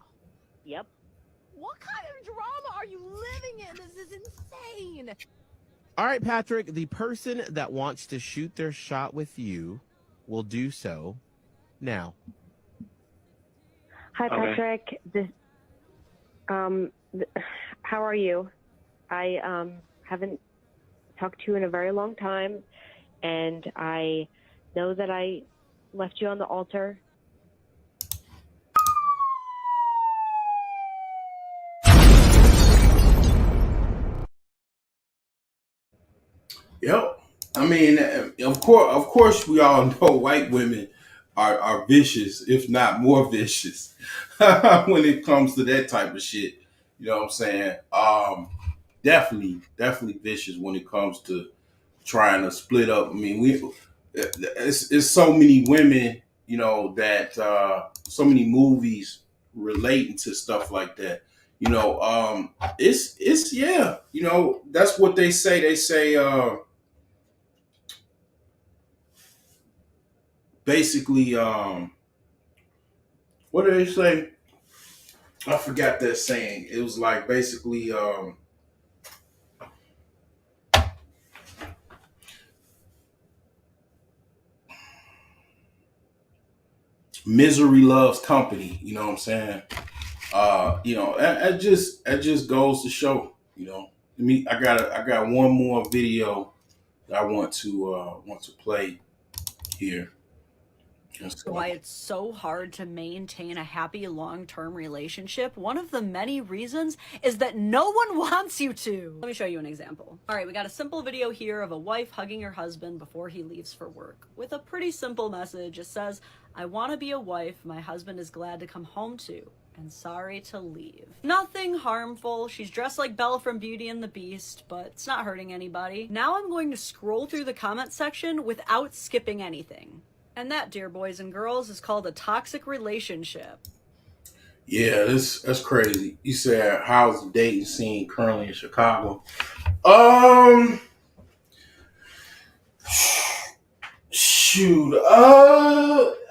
Yep. What kind of drama are you living in? This is insane. All right, Patrick, the person that wants to shoot their shot with you will do so now. Hi, Patrick. How are you? I haven't talked to you in a very long time, and I know that I left you on the altar. Yep. I mean, of course, we all know white women are vicious, if not more vicious, when it comes to that type of shit. You know what I'm saying? Definitely vicious when it comes to trying to split up. I mean, it's so many women, you know, that so many movies relating to stuff like that. You know, it's yeah. You know, that's what they say. They say. Basically, what did they say? I forgot that saying. It was like basically, misery loves company. You know what I'm saying? You know, that just goes to show. You know, I got one more video that I want to play here. Why it's so hard to maintain a happy long-term relationship, one of the many reasons is that no one wants you to. Let me show you an example. All right, we got a simple video here of a wife hugging her husband before he leaves for work with a pretty simple message. It says, I want to be a wife my husband is glad to come home to, and sorry to leave. Nothing harmful. She's dressed like Belle from Beauty and the Beast, but it's not hurting anybody. Now I'm going to scroll through the comment section without skipping anything. And that, dear boys and girls, is called a toxic relationship. Yeah, that's crazy. You said, how's the dating scene currently in Chicago? Shoot. I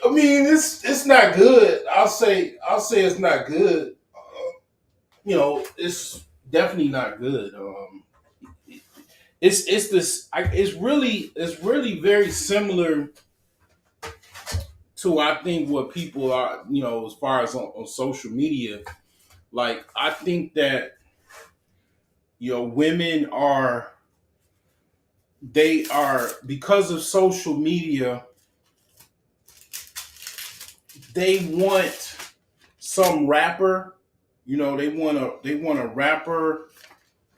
mean, it's not good. I'll say it's not good. You know, it's definitely not good. It's this. It's really very similar to, I think, what people are, you know, as far as on social media. Like, I think that, you know, women are, because of social media, they want some rapper, you know, they want a rapper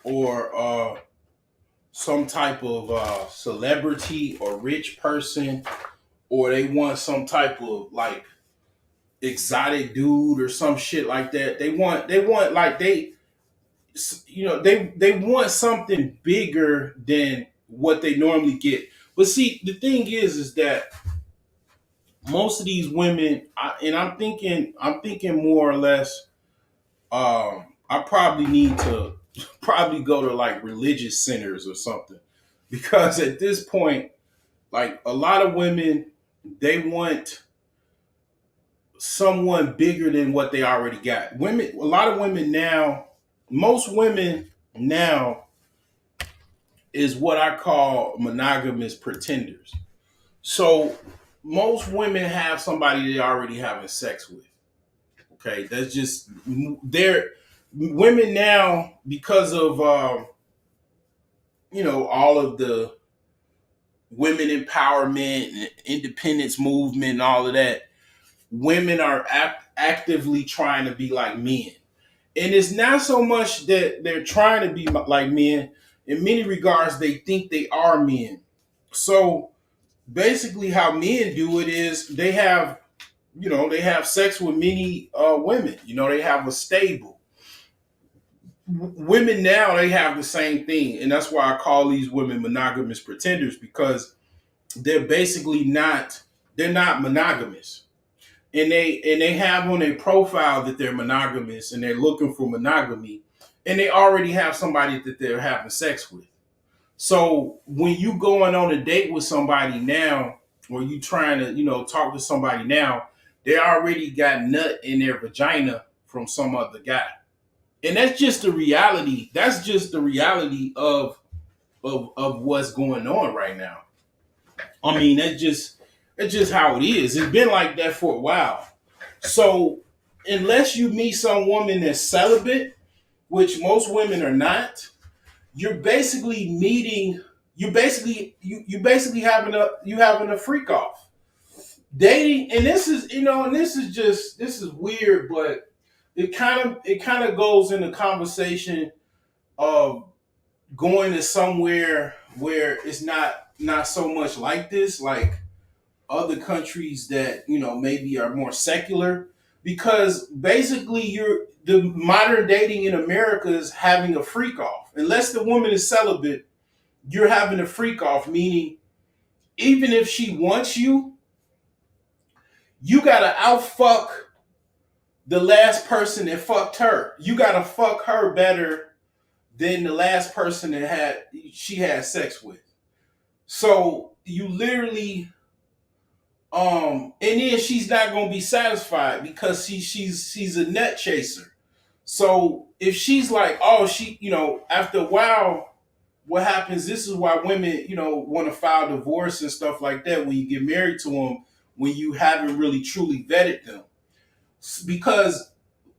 or some type of celebrity or rich person, or they want some type of like exotic dude or some shit like that. They want like they want something bigger than what they normally get. But see, the thing is that most of these women, I'm thinking more or less. I probably need to probably go to like religious centers or something, because at this point, like a lot of women, they want someone bigger than what they already got. Women, a lot of women now, most women now is what I call monogamous pretenders. So most women have somebody they already having sex with. Okay, that's just they're women now because of all of the women empowerment and independence movement and all of that. Women are actively trying to be like men. And it's not so much that they're trying to be like men. In many regards, they think they are men. So basically, how men do it is they have sex with many women. They have a stable. Women now, they have the same thing. And that's why I call these women monogamous pretenders, because they're basically they're not monogamous. And they have on their profile that they're monogamous and they're looking for monogamy, and they already have somebody that they're having sex with. So when you going on a date with somebody now, or you trying to talk to somebody now, they already got nut in their vagina from some other guy. And that's just the reality. That's just the reality of what's going on right now. I mean, that's just how it is. It's been like that for a while. So unless you meet some woman that's celibate, which most women are not, you're basically meeting. You basically having a freak off dating. And this is weird, but it kind of goes in the conversation of going to somewhere where it's not so much like this, like other countries that maybe are more secular, because basically the modern dating in America is having a freak off. Unless the woman is celibate, you're having a freak off, meaning even if she wants you, you gotta outfuck the last person that fucked her. You gotta fuck her better than the last person that she had sex with. So you literally and then she's not gonna be satisfied because she's a nut chaser. So if she's like, oh, after a while, what happens? This is why women, want to file divorce and stuff like that when you get married to them, when you haven't really truly vetted them. Because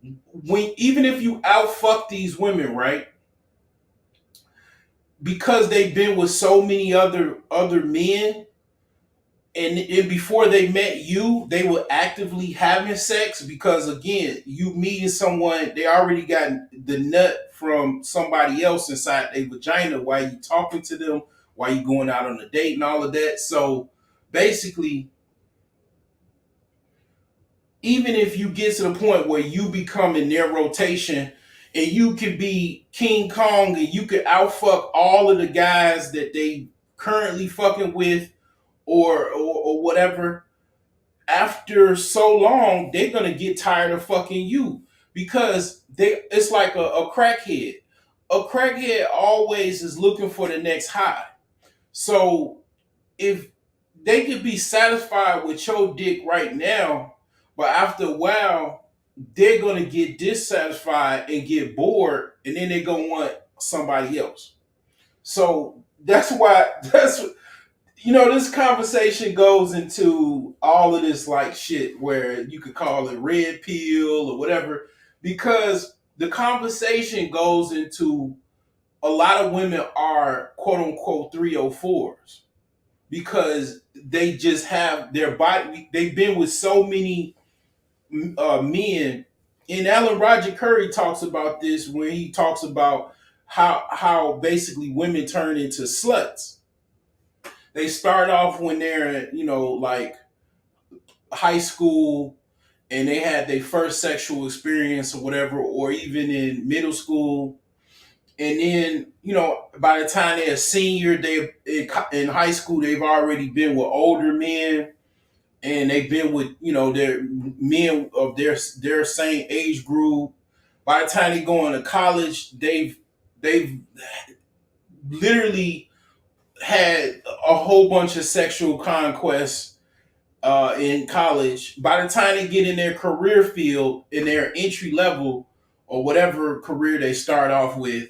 even if you outfuck these women, right? Because they've been with so many other men, and before they met you, they were actively having sex, because again, you meeting someone, they already got the nut from somebody else inside their vagina while you talking to them, while you going out on a date and all of that. So basically, even if you get to the point where you become in their rotation and you could be King Kong and you could outfuck all of the guys that they currently fucking with, or whatever, after so long, they're gonna get tired of fucking you, because it's like a crackhead. A crackhead always is looking for the next high. So if they could be satisfied with your dick right now, but after a while, they're gonna get dissatisfied and get bored, and then they're gonna want somebody else. So that's why this conversation goes into all of this like shit where you could call it red pill or whatever, because the conversation goes into a lot of women are quote unquote 304s, because they just have their body. They've been with so many men. And Alan Roger Curry talks about this when he talks about how basically women turn into sluts. They start off when they're, like high school, and they had their first sexual experience or whatever, or even in middle school. and then by the time they're a senior, they in high school they've already been with older men, and they've been with their men of their same age group. By the time they go into college, they've literally had a whole bunch of sexual conquests in college. By the time they get in their career field, in their entry level or whatever career they start off with,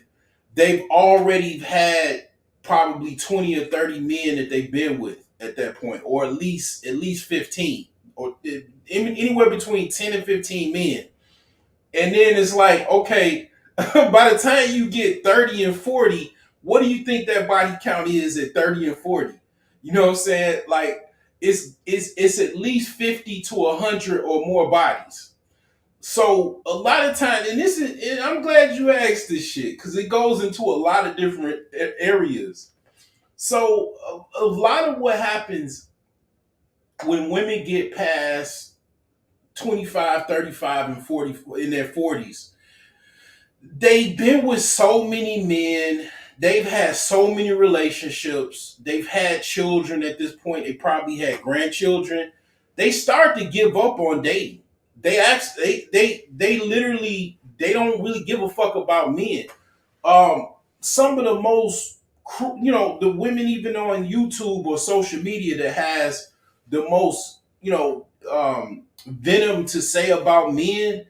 they've already had probably 20 or 30 men that they've been with at that point, or at least 15, or anywhere between 10 and 15 men. And then it's like, okay, by the time you get 30 and 40, what do you think that body count is at 30 and 40? You know what I'm saying? Like it's at least 50 to 100 or more bodies. So a lot of times, and I'm glad you asked this shit because it goes into a lot of different areas. So a lot of what happens when women get past 25, 35, and 40 in their 40s, they've been with so many men. They've had so many relationships. They've had children at this point. They probably had grandchildren. They start to give up on dating. They literally they don't really give a fuck about men. Some of the most the women even on YouTube or social media that has the most venom to say about men,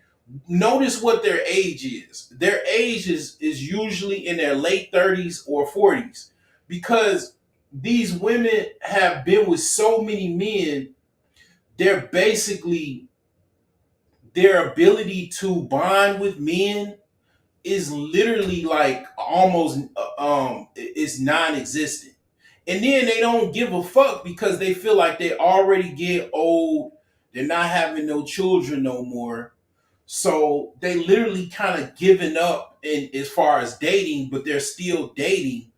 notice what their age is. Their age is usually in their late 30s or 40s, because these women have been with so many men. They're basically, their ability to bond with men is literally like almost is non-existent. And then they don't give a fuck because they feel like they already get old. They're not having no children no more. So they literally kind of giving up in as far as dating, but they're still dating.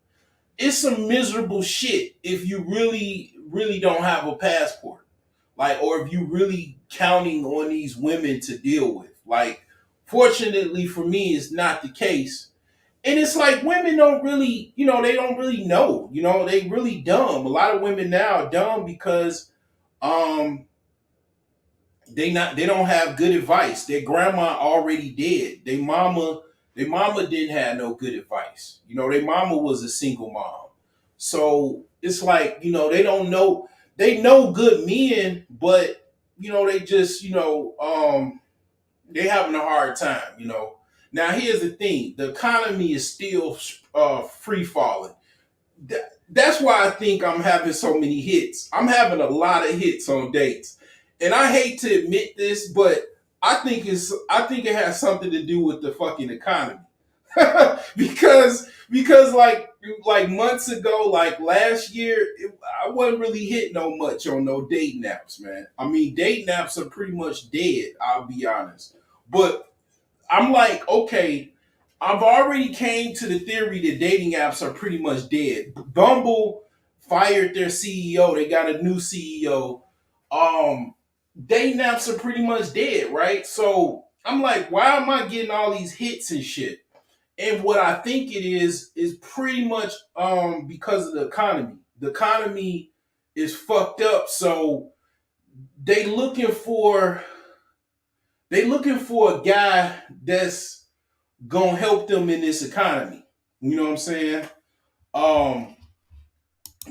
It's some miserable shit if you really, really don't have a passport. Like, or if you really counting on these women to deal with. Like, fortunately for me, it's not the case. And it's like women don't really, they don't really know. They really dumb. A lot of women now are dumb because um they don't have good advice. Their grandma already dead. Their mama didn't have no good advice. Their mama was a single mom. So it's like, they don't know. They know good men, but they just, they having a hard time. Now here's the thing: the economy is still free falling. That's why I think I'm having so many hits. I'm having a lot of hits on dates, and I hate to admit this, but I think it has something to do with the fucking economy. because like months ago, like last year, I wasn't really hitting no much on no dating apps, man. I mean, dating apps are pretty much dead. I'll be honest, but I'm like, okay, I've already came to the theory that dating apps are pretty much dead. Bumble fired their CEO. They got a new CEO. Dating apps are pretty much dead, right? So I'm like, why am I getting all these hits and shit? And what I think it is pretty much because of the economy. The economy is fucked up, so they looking for a guy that's gonna help them in this economy. You know what I'm saying? Um,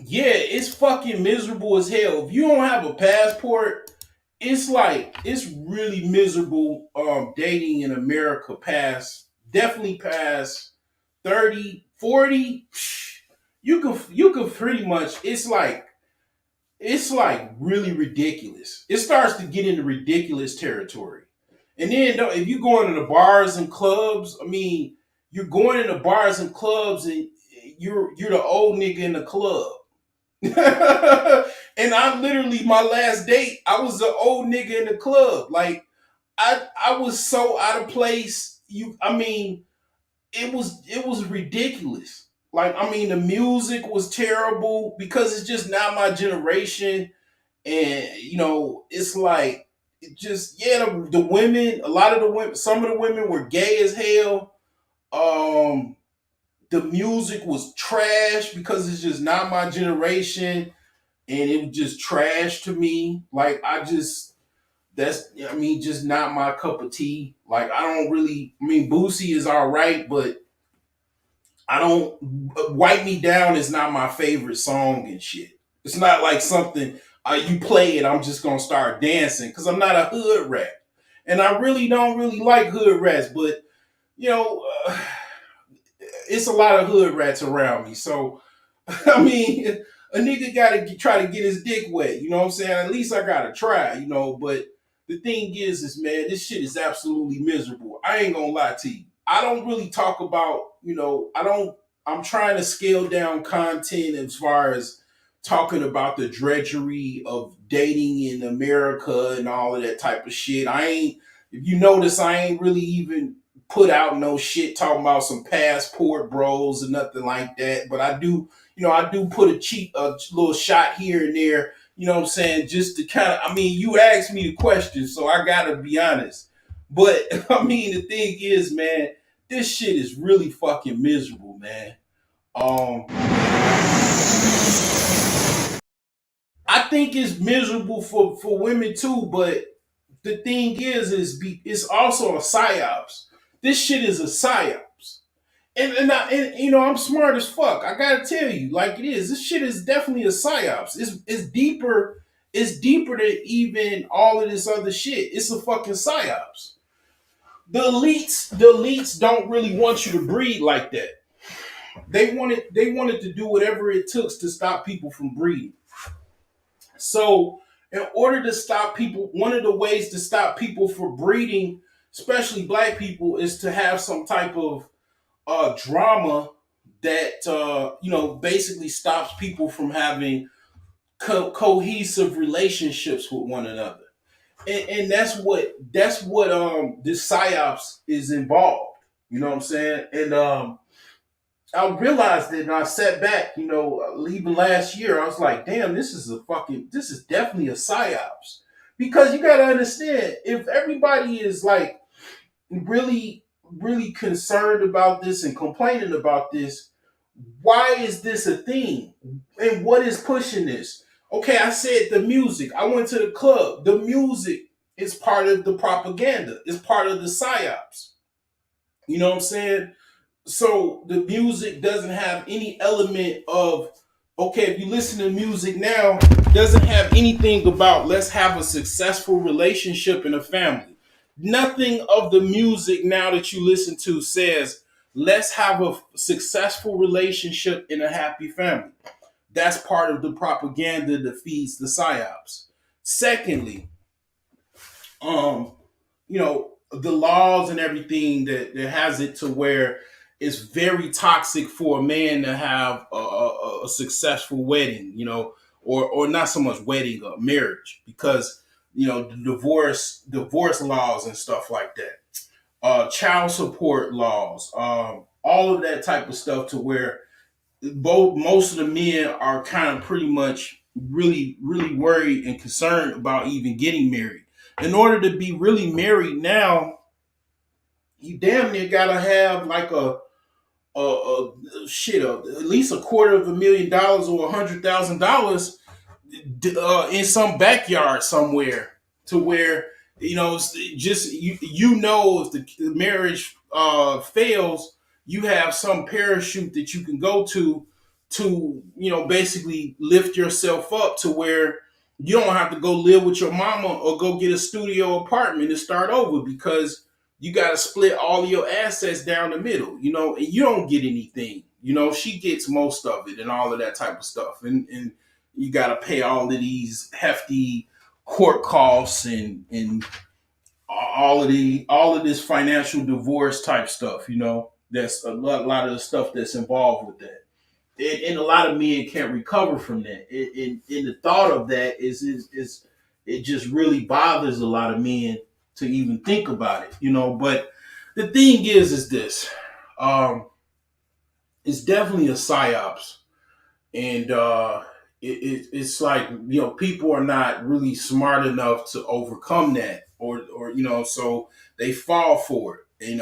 yeah, it's fucking miserable as hell. If you don't have a passport, it's really miserable dating in America definitely past 30, 40. You can pretty much, it's like really ridiculous. It starts to get into ridiculous territory. And then if you go into the bars and clubs, I mean, you're going into bars and clubs and you're the old nigga in the club. And I literally, my last date, I was the old nigga in the club. Like I was so out of place. I mean, it was ridiculous. Like, I mean, the music was terrible because it's just not my generation. And it's like, it just, yeah, the women, a lot of the women, some of the women were gay as hell. um the music was trash because it's just not my generation, and it was just trash to me. Like just not my cup of tea. Like I don't really. I mean, Boosie is all right, but I don't. Wipe Me Down is not my favorite song and shit. It's not like something you play it, I'm just gonna start dancing because I'm not a hood rat, and I really don't really like hood rats. But you know, it's a lot of hood rats around me, so I mean, a nigga gotta try to get his dick wet. You know what I'm saying? At least I gotta try. You know, but the thing is man, this shit is absolutely miserable. I ain't gonna lie to you. I don't really talk about. I'm trying to scale down content as far as talking about the drudgery of dating in America and all of that type of shit. I ain't. If you notice, I ain't really even put out no shit talking about some passport bros or nothing like that. But I do put a little shot here and there, you know what I'm saying, just to kind of, I mean, you asked me the question, so I gotta be honest. But I mean, the thing is, man, this shit is really fucking miserable, man. I think it's miserable for women too, but the thing is it's also a psyops. This shit is a psyops. And I'm smart as fuck. I gotta tell you, like it is. This shit is definitely a psyops. It's deeper. It's deeper than even all of this other shit. It's a fucking psyops. The elites don't really want you to breed like that. They wanted to do whatever it took to stop people from breeding. So, in order to stop people, one of the ways to stop people from breeding, especially black people, is to have some type of drama that basically stops people from having cohesive relationships with one another, and that's what this psyops is involved. You know what I'm saying? And I realized it, and I sat back. Leaving last year, I was like, "Damn, this is definitely a psyops." Because you got to understand, if everybody is like really, really concerned about this and complaining about this, why is this a thing? And what is pushing this? Okay, I said the music. I went to the club. The music is part of the propaganda. It's part of the psyops. You know what I'm saying? So the music doesn't have any element of, okay, if you listen to music now, doesn't have anything about let's have a successful relationship in a family. Nothing of the music now that you listen to says let's have a successful relationship in a happy family. That's part of the propaganda that feeds the psyops. Secondly, um, the laws and everything that has it to where it's very toxic for a man to have a successful wedding, or not so much wedding, a marriage, because the divorce laws and stuff like that, child support laws, all of that type of stuff, to where most of the men are kind of pretty much really, really worried and concerned about even getting married. In order to be really married now, you damn near gotta have like at least $250,000 or $100,000 in some backyard somewhere, to where just if the marriage fails, you have some parachute that you can go to basically lift yourself up to where you don't have to go live with your mama or go get a studio apartment and start over, because you got to split all of your assets down the middle, and you don't get anything. She gets most of it and all of that type of stuff. And you got to pay all of these hefty court costs and all of this financial divorce type stuff. That's a lot of the stuff that's involved with that. And a lot of men can't recover from that. And the thought of that is it just really bothers a lot of men to even think about it. But the thing is this: it's definitely a psyops, and it's like people are not really smart enough to overcome that, or so they fall for it. And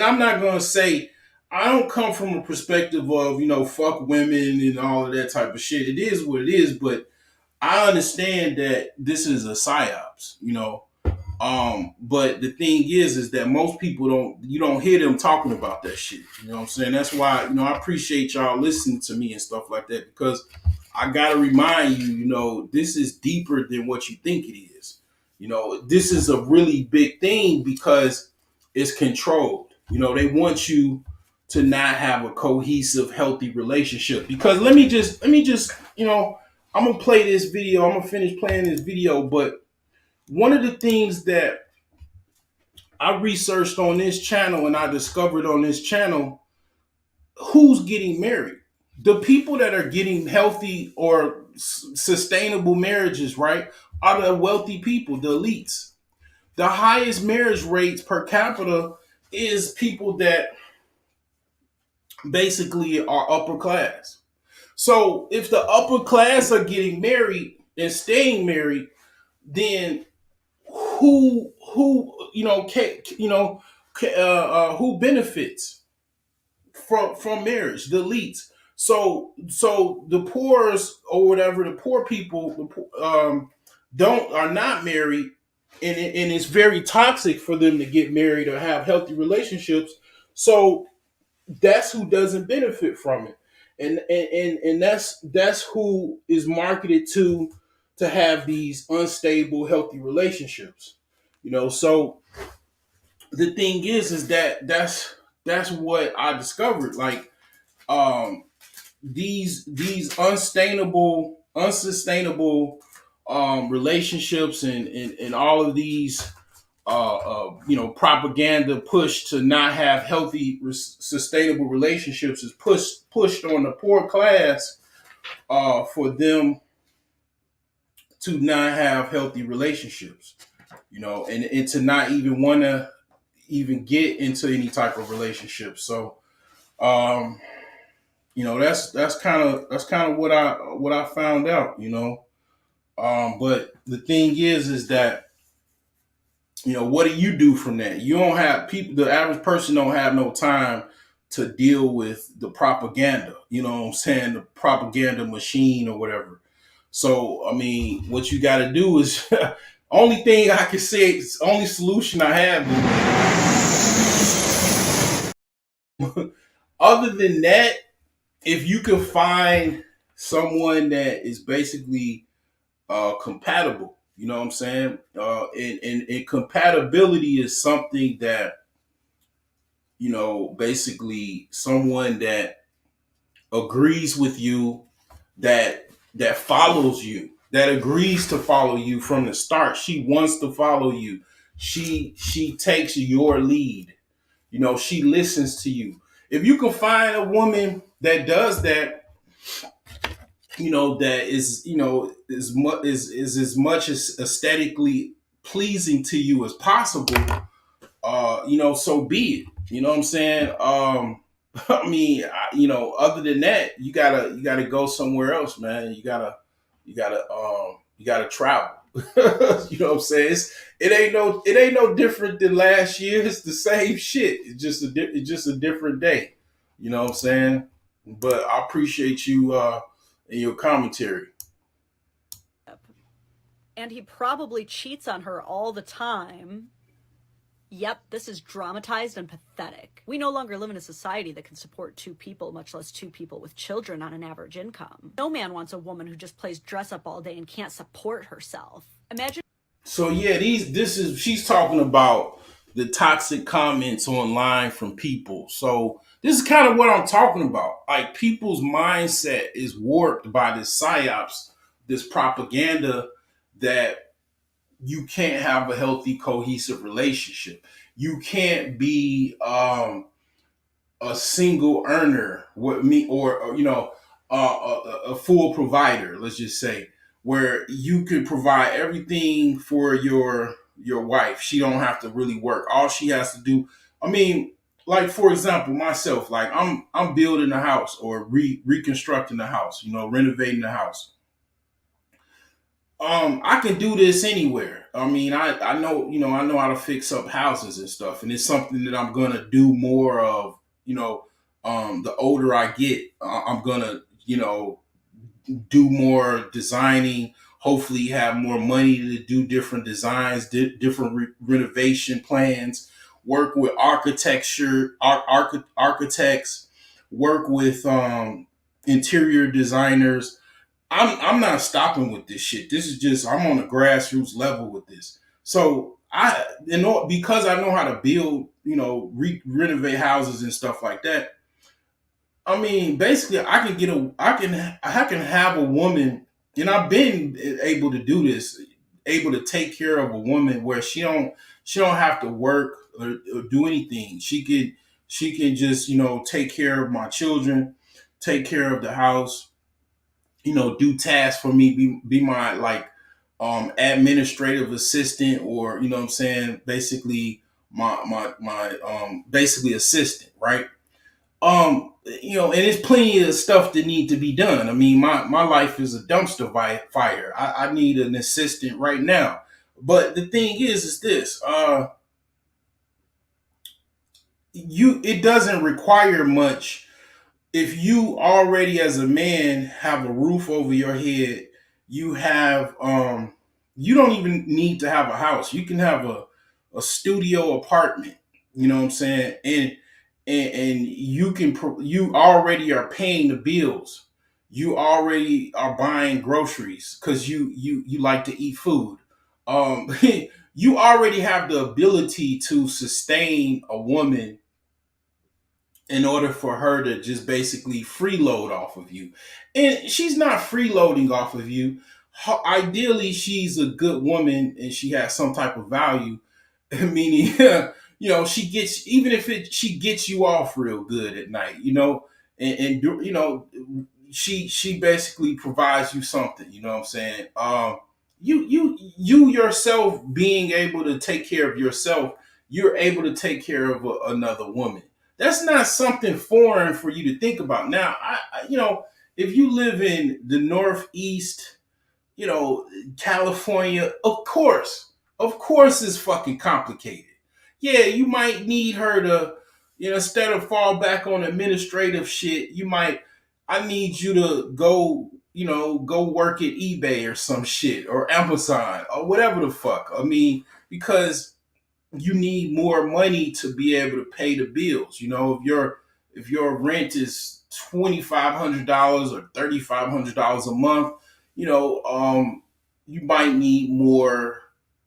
I'm not gonna say I don't come from a perspective of, fuck women and all of that type of shit. It is what it is, but I understand that this is a psyops. But the thing is that most people you don't hear them talking about that shit. You know what I'm saying? That's why, I appreciate y'all listening to me and stuff like that, because I gotta remind you, this is deeper than what you think it is. This is a really big thing because it's controlled. They want you to not have a cohesive, healthy relationship. Because let me just, I'm gonna play this video. I'm gonna finish playing this video, but one of the things that I researched on this channel and I discovered on this channel, who's getting married. The people that are getting healthy or sustainable marriages, right, are the wealthy people, the elites. The highest marriage rates per capita is people that basically are upper class. So if the upper class are getting married and staying married, then who benefits from marriage? The elites. So the poor's or whatever, the poor people don't are not married, and it's very toxic for them to get married or have healthy relationships. So that's who doesn't benefit from it, and that's who is marketed to have these unstable healthy relationships. So the thing is that that's what I discovered. Like, these unsustainable relationships and all of these propaganda push to not have healthy sustainable relationships is pushed on the poor class, for them to not have healthy relationships, and to not even want to even get into any type of relationship. So, that's kind of what I found out. But the thing is that, what do you do from that? You don't have people. The average person don't have no time to deal with the propaganda. You know what I'm saying? The propaganda machine or whatever. So, I mean, what you got to do is only thing I can say, only solution I have is, other than that, if you can find someone that is basically compatible, you know what I'm saying? And compatibility is something that, basically someone that agrees with you, that follows you, that agrees to follow you from the start. She wants to follow you. She takes your lead. She listens to you. If you can find a woman that does that, that is, is as much as aesthetically pleasing to you as possible, so be it. You know what I'm saying? I mean, other than that, you gotta go somewhere else, man. You gotta travel. You know what I'm saying? It ain't no different than last year. It's the same shit. It's just a different day. You know what I'm saying? But I appreciate you and your commentary. And he probably cheats on her all the time. Yep, this is dramatized and pathetic. We no longer live in a society that can support two people, much less two people with children on an average income. No man wants a woman who just plays dress up all day and can't support herself. Imagine. So yeah, she's talking about the toxic comments online from people. So this is kind of what I'm talking about. Like, people's mindset is warped by this psyops, this propaganda, that you can't have a healthy, cohesive relationship. You can't be a single earner with me, or a full provider. Let's just say, where you could provide everything for your wife. She don't have to really work. All she has to do. I mean, like, for example, myself. Like, I'm building a house or reconstructing the house. Renovating the house. I can do this anywhere. I mean, I know, I know how to fix up houses and stuff, and it's something that I'm gonna do more of, The older I get, I'm gonna, do more designing. Hopefully, have more money to do different designs, different renovation plans. Work with architects. Work with interior designers. I'm not stopping with this shit. This is just I'm on a grassroots level with this. So because I know how to build, renovate houses and stuff like that. I mean, basically, I can have a woman, and I've been able to do this, able to take care of a woman where she don't have to work or do anything. She can just take care of my children, take care of the house, do tasks for me, be my like administrative assistant, or what I'm saying, basically my basically assistant, right? And there's plenty of stuff that need to be done. I mean, my life is a dumpster fire. I need an assistant right now. But the thing is this: it doesn't require much if you already as a man have a roof over your head. You don't even need to have a house. You can have a studio apartment. You know what I'm saying? And you already are paying the bills. You already are buying groceries because you like to eat food. um you already have the ability to sustain a woman in order for her to just basically freeload off of you. And she's not freeloading off of you. Ideally, she's a good woman and she has some type of value, meaning, she gets, even if she gets you off real good at night, she basically provides you something, you know what I'm saying? You yourself being able to take care of yourself, you're able to take care of another woman. That's not something foreign for you to think about. Now, if you live in the Northeast, California, of course, it's fucking complicated. Yeah, you might need her to, instead of fall back on administrative shit, I need you to go work at eBay or some shit or Amazon or whatever the fuck. I mean, because you need more money to be able to pay the bills. If your rent is $2,500 or $3,500 a month, you might need more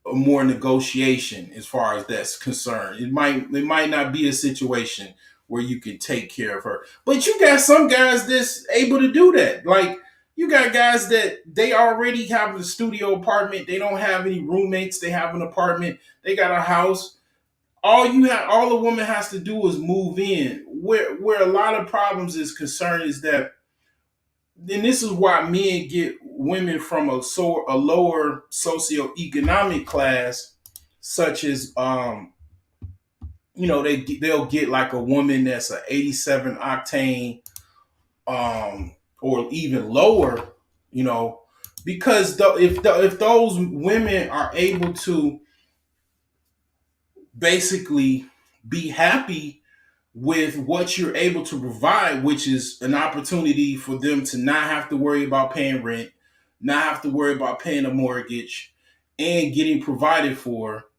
negotiation as far as that's concerned. It might not be a situation where you can take care of her. But you got some guys that's able to do that. Like, you got guys that they already have a studio apartment. They don't have any roommates. They have an apartment. They got a house. All the woman has to do is move in. Where a lot of problems is concerned is that, and this is why men get women from a lower socioeconomic class, such as they'll get like a woman that's a 87 octane, or even lower, because if those women are able to basically be happy with what you're able to provide, which is an opportunity for them to not have to worry about paying rent, not have to worry about paying a mortgage, and getting provided for.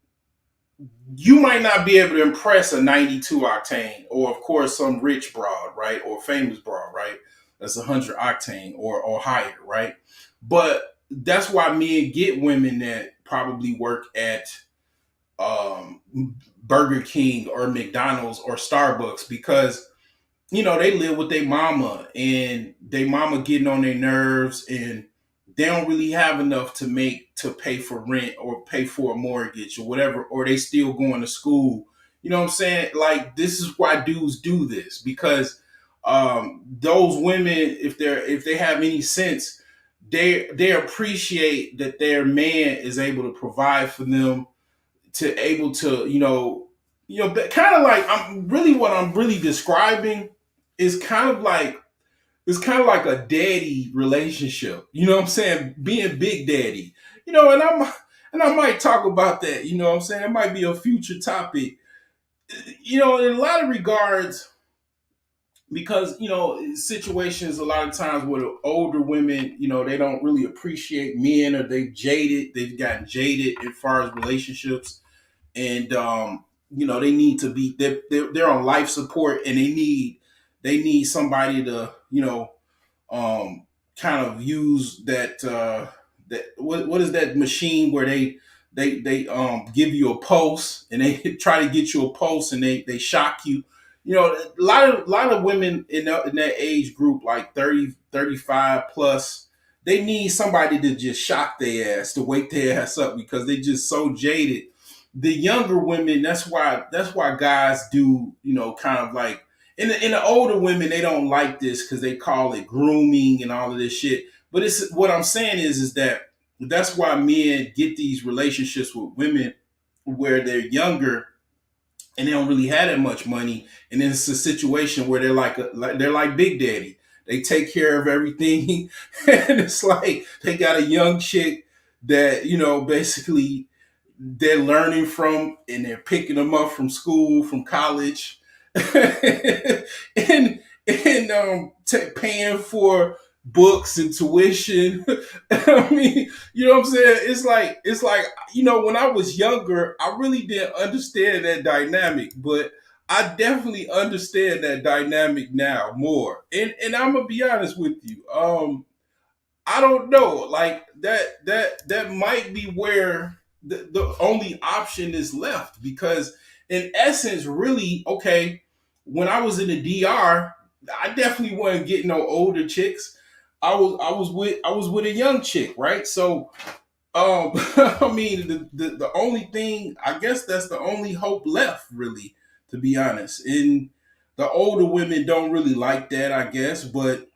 You might not be able to impress a 92 octane, or of course some rich broad, right, or famous broad, right? That's 100 octane or higher, right? But that's why men get women that probably work at um, Burger King or McDonald's or Starbucks, because they live with their mama and their mama getting on their nerves, and they don't really have enough to pay for rent or pay for a mortgage or whatever, or they still going to school. You know what I'm saying? Like, this is why dudes do this, because those women, if they have any sense, they appreciate that their man is able to provide for them, to able to kind of like, what I'm really describing is kind of like, a daddy relationship. You know what I'm saying? Being big daddy. And I might talk about that. You know what I'm saying? It might be a future topic. In a lot of regards, because situations a lot of times where the older women, they don't really appreciate men, or they've gotten jaded as far as relationships, and they need to be they're on life support, and they need somebody to kind of use that what is that machine where they give you a pulse, and they try to get you a pulse, and they shock you. A lot of women in that age group, like 30, 35 plus, they need somebody to just shock their ass, to wake their ass up, because they just so jaded. The younger women, that's why guys do, kind of like, in the older women, they don't like this because they call it grooming and all of this shit. But it's what I'm saying is that that's why men get these relationships with women where they're younger, and they don't really have that much money, and then it's a situation where they're like Big Daddy. They take care of everything, and it's like they got a young chick that basically they're learning from, and they're picking them up from school, from college, and paying for books and tuition. I mean, you know what I'm saying? It's like when I was younger, I really didn't understand that dynamic, but I definitely understand that dynamic now more. And I'm gonna be honest with you. I don't know. Like that might be where the only option is left, because in essence, really, okay, when I was in the DR, I definitely wasn't getting no older chicks. I was with a young chick, right? So I mean, the only thing, I guess that's the only hope left, really, to be honest. And the older women don't really like that, I guess, but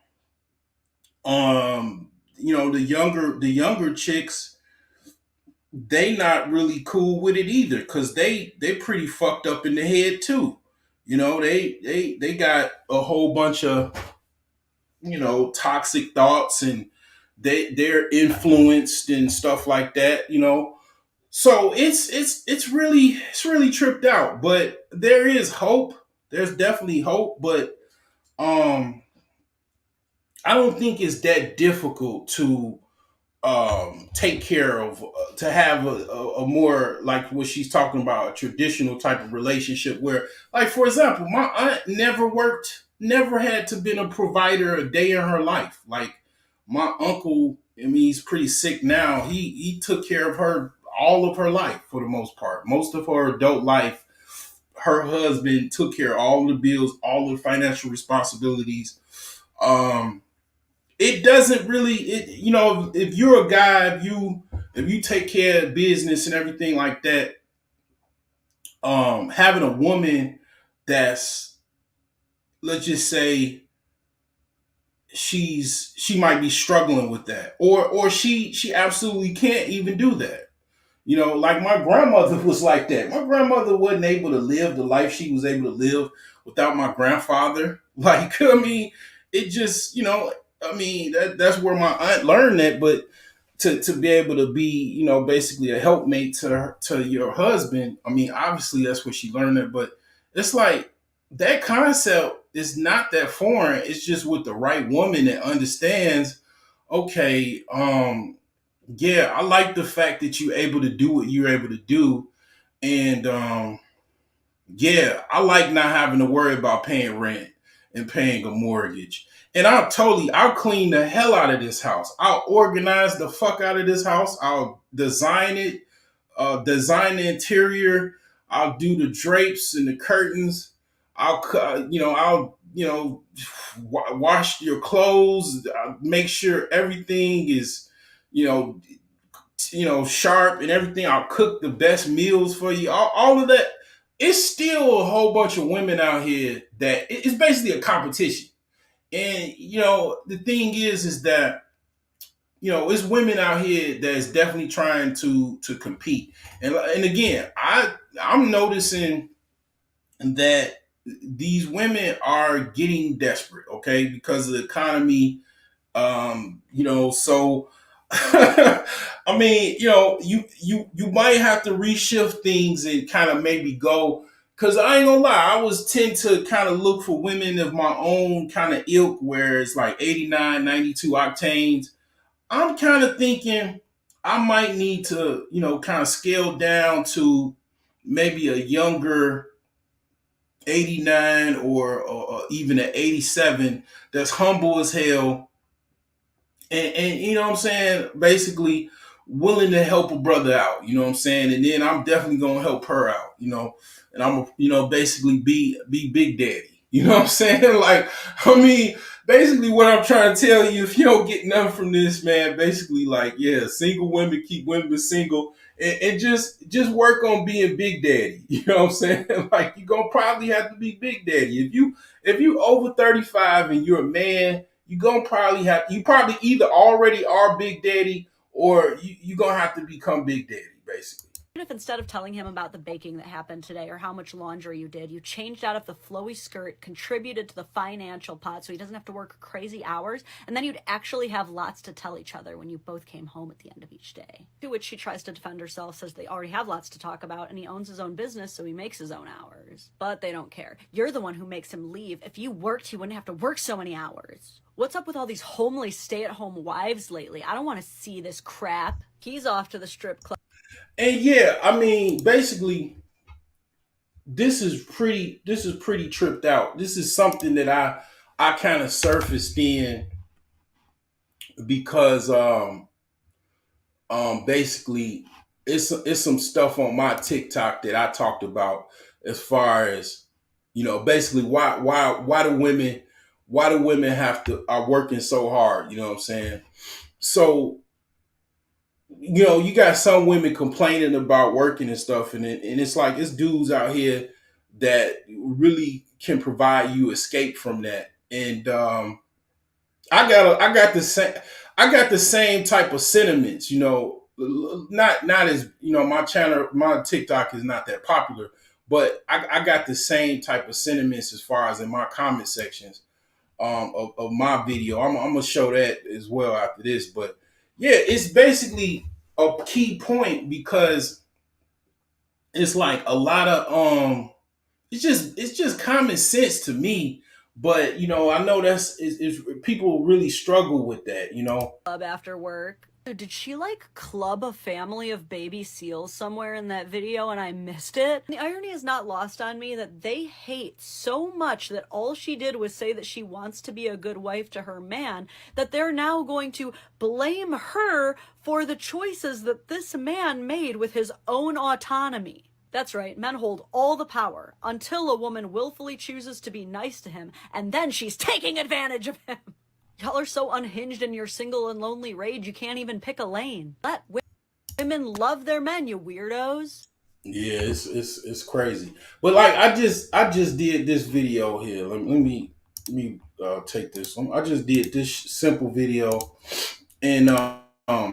the younger chicks, they not really cool with it either, because they pretty fucked up in the head too. They got a whole bunch of toxic thoughts, and they're influenced and stuff like that. So it's really tripped out, but there is hope. There's definitely hope, but um I don't think it's that difficult to take care of, to have a more, like what she's talking about, a traditional type of relationship where, like, for example, my aunt never had to been a provider a day in her life. Like, my uncle, I mean, he's pretty sick now. He took care of her all of her life, for the most part. Most of her adult life, her husband took care of all the bills, all the financial responsibilities. Um, it doesn't really, if you're a guy, if you take care of business and everything like that, having a woman that's, let's just say, she might be struggling with that, or she absolutely can't even do that. Like my grandmother was like that. My grandmother wasn't able to live the life she was able to live without my grandfather. Like, I mean, it just, I mean, that's where my aunt learned that. But to be able to be, basically a helpmate to your husband, I mean, obviously that's where she learned it. But it's like that concept is not that foreign. It's just with the right woman that understands, okay, yeah, I like the fact that you're able to do what you're able to do. And yeah, I like not having to worry about paying rent and paying a mortgage. And I'll clean the hell out of this house. I'll organize the fuck out of this house. I'll design it, design the interior. I'll do the drapes and the curtains. Wash your clothes. I'll make sure everything is, you know, sharp and everything. I'll cook the best meals for you. All of that. It's still a whole bunch of women out here that it's basically a competition. And the thing is that it's women out here that's definitely trying to compete. And again, I'm noticing that these women are getting desperate, okay, because of the economy. So I mean, you might have to reshift things and kind of maybe go Cause I ain't gonna lie, I was tend to kind of look for women of my own kind of ilk where it's like 89, 92 octanes. I'm kind of thinking I might need to, kind of scale down to maybe a younger 89 or even an 87 that's humble as hell and you know what I'm saying, basically willing to help a brother out, you know what I'm saying, and then I'm definitely gonna help her out, and I'm basically be big daddy, you know what I'm saying, like, I mean, basically what I'm trying to tell you, if you don't get nothing from this, man, basically, like, yeah, single women keep women single, and just work on being big daddy, you know what I'm saying, like, you're gonna probably have to be big daddy if you over 35 and you're a man. You probably either already are Big Daddy or you're going to have to become Big Daddy, basically. Even if instead of telling him about the baking that happened today or how much laundry you did, you changed out of the flowy skirt, contributed to the financial pot so he doesn't have to work crazy hours, and then you'd actually have lots to tell each other when you both came home at the end of each day. To which she tries to defend herself, says they already have lots to talk about, and he owns his own business, so he makes his own hours. But they don't care. You're the one who makes him leave. If you worked, he wouldn't have to work so many hours. What's up with all these homely stay-at-home wives lately? I don't want to see this crap. He's off to the strip club. And yeah, I mean, basically, this is pretty tripped out. This is something that I kind of surfaced in because basically it's some stuff on my TikTok that I talked about as far as, basically why do women are working so hard, you know what I'm saying? So, you got some women complaining about working and stuff, and it's like it's dudes out here that really can provide you escape from that. And I got the same type of sentiments, not as, my TikTok is not that popular, but I got the same type of sentiments as far as in my comment sections of my video. I'm gonna show that as well after this, but yeah, it's basically a key point because it's like a lot of it's just common sense to me, but I know is people really struggle with that, Club after work. Did she like club a family of baby seals somewhere in that video and I missed it? The irony is not lost on me that they hate so much that all she did was say that she wants to be a good wife to her man, that they're now going to blame her for the choices that this man made with his own autonomy. That's right, men hold all the power until a woman willfully chooses to be nice to him, and then she's taking advantage of him. Y'all are so unhinged in your single and lonely rage, you can't even pick a lane. Let women love their men, you weirdos. Yeah, it's crazy. But like I just did this video here. Let me take this one. I just did this simple video, and yeah,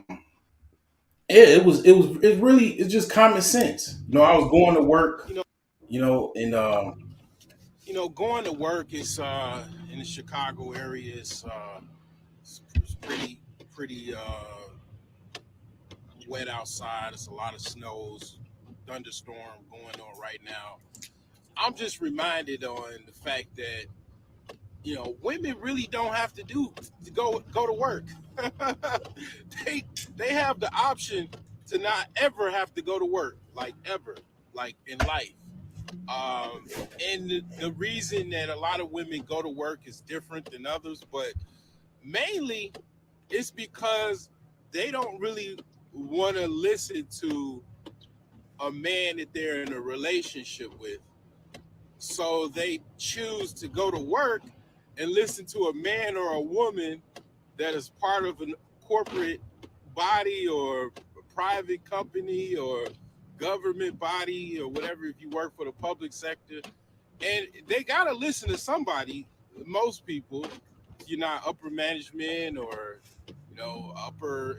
it's just common sense. I was going to work, and going to work is in the Chicago area is it's pretty wet outside. It's a lot of snows, thunderstorm going on right now. I'm just reminded on the fact that women really don't have to go to work. they have the option to not ever have to go to work, like ever, like in life. And the reason that a lot of women go to work is different than others, but mainly it's because they don't really want to listen to a man that they're in a relationship with. So they choose to go to work and listen to a man or a woman that is part of a corporate body or a private company or government body or whatever, if you work for the public sector. And they got to listen to somebody. Most people, you're not upper management or upper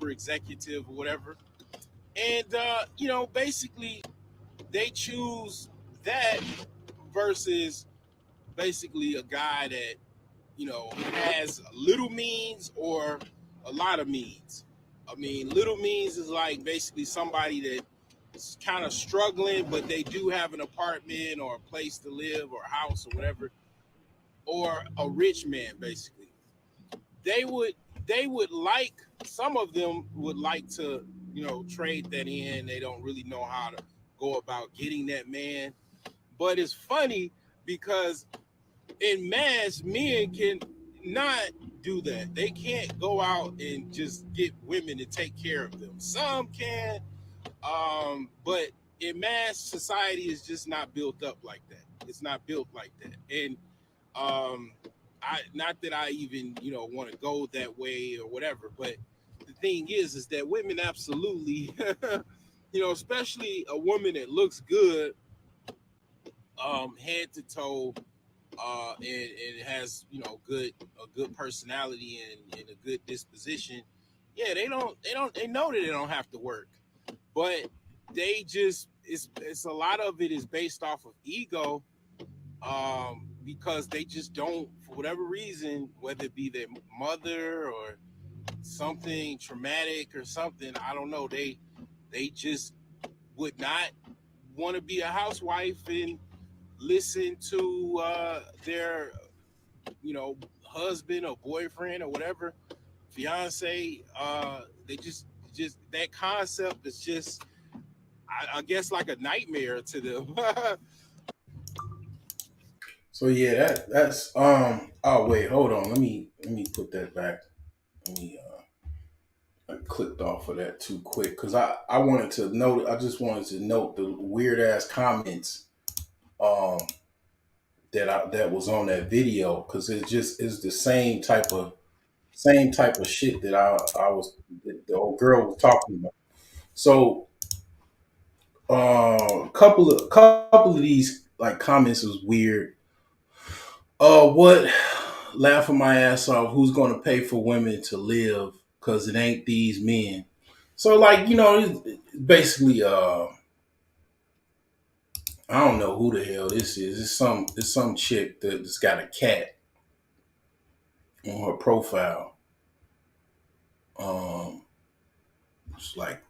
executive or whatever. And basically they choose that versus basically a guy that has little means or a lot of means. I mean, little means is like basically somebody that kind of struggling, but they do have an apartment or a place to live or a house or whatever, or a rich man, basically. They would like, some of them would like to, trade that in. They don't really know how to go about getting that man. But it's funny because in mass, men can not do that. They can't go out and just get women to take care of them. Some can, but in mass, society is just not built up like that. It's not built like that. And not that I even want to go that way or whatever, but the thing is that women absolutely, especially a woman that looks good, head to toe, and has a good personality and a good disposition. Yeah, they know that they don't have to work, but they just it's a lot of it is based off of ego, because they just don't, for whatever reason, whether it be their mother or something traumatic or something, I don't know, they just would not want to be a housewife and listen to their husband or boyfriend or whatever, fiance. They just that concept is just, I guess, like a nightmare to them. So yeah, that's oh wait, hold on. Let me put that back. Let me I clicked off of that too quick because I wanted to note, I just wanted to note the weird ass comments um that was on that video, because it just is the same type of shit that I was that the old girl was talking about. So couple of these like comments was weird. What laughing my ass off? Who's gonna pay for women to live? Cause it ain't these men. So like it's basically I don't know who the hell this is. It's some chick that's got a cat on her profile. Um, it's like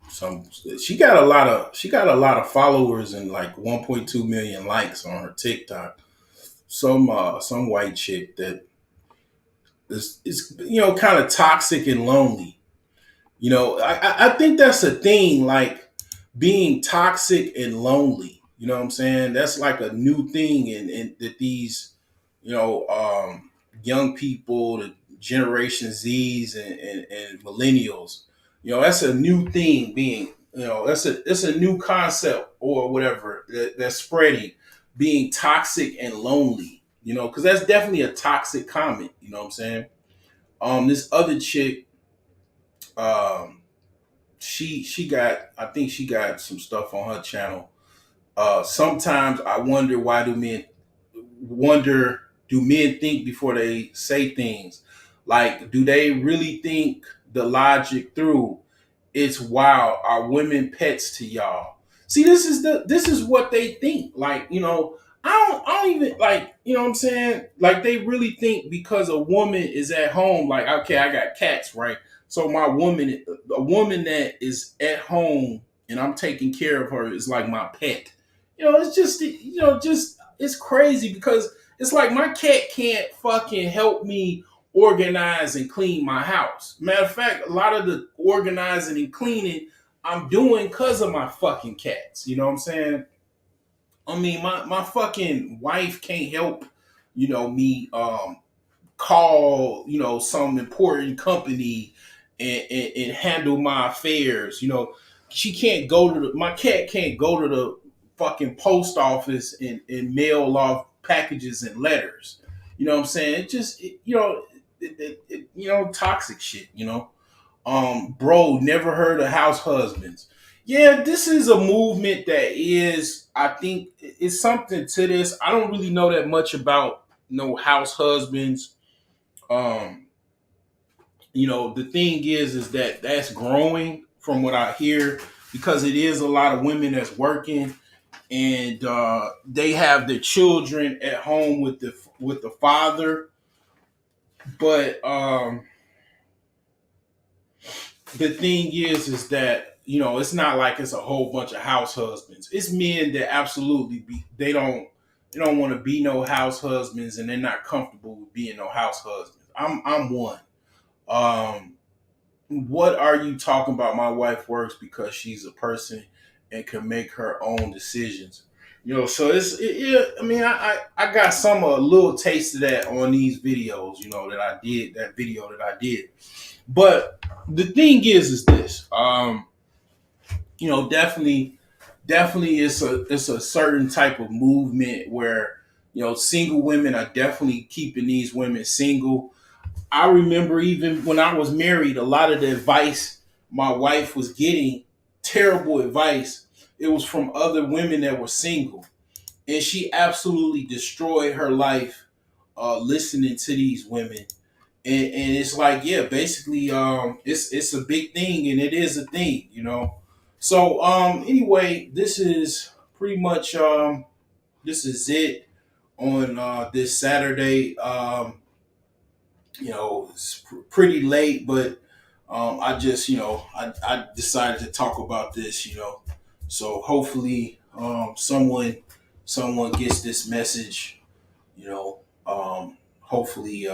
some she got a lot of followers and like 1.2 million likes on her TikTok. Some white chick that is kind of toxic and lonely. I think that's a thing, like being toxic and lonely. You know what I'm saying? That's like a new thing, and that these, young people, the Generation Z's and millennials, that's a new thing. Being, that's a new concept or whatever that's spreading. Being toxic and lonely, because that's definitely a toxic comment. You know what I'm saying? This other chick, um, she got, I think she got some stuff on her channel. Sometimes I wonder do men think before they say things? Like, do they really think the logic through? It's wild. Are women pets to y'all? See, this is what they think. Like, I don't even, like, what I'm saying? Like, they really think because a woman is at home, like, okay, I got cats, right? So a woman that is at home and I'm taking care of her is like my pet. It's just, just it's crazy because it's like my cat can't fucking help me organize and clean my house. Matter of fact, a lot of the organizing and cleaning I'm doing because of my fucking cats. You know what I'm saying? I mean, my fucking wife can't help, me call, some important company and handle my affairs. She can't go to my cat can't go to the fucking post office and mail off packages and letters. You know what I'm saying? It just, toxic shit, bro, never heard of house husbands. Yeah, this is a movement that is, I think, it's something to this. I don't really know that much about no house husbands. Um, the thing is that that's growing from what I hear, because it is a lot of women that's working, and they have their children at home with the father. But the thing is that it's not like it's a whole bunch of house husbands. It's men that absolutely they don't want to be no house husbands, and they're not comfortable with being no house husbands. I'm one. Um, what are you talking about? My wife works because she's a person and can make her own decisions. So yeah. I mean, I got a little taste of that on these videos. That video that I did. But the thing is this. Definitely it's a certain type of movement where single women are definitely keeping these women single. I remember even when I was married, a lot of the advice my wife was getting, terrible advice, it was from other women that were single, and she absolutely destroyed her life listening to these women. And it's like, yeah, basically, it's a big thing, and it is a thing. So anyway, this is pretty much this is it on this Saturday. It's pretty late, but I just, I decided to talk about this. So hopefully, someone gets this message. Hopefully,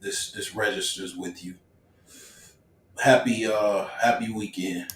this registers with you. Happy weekend.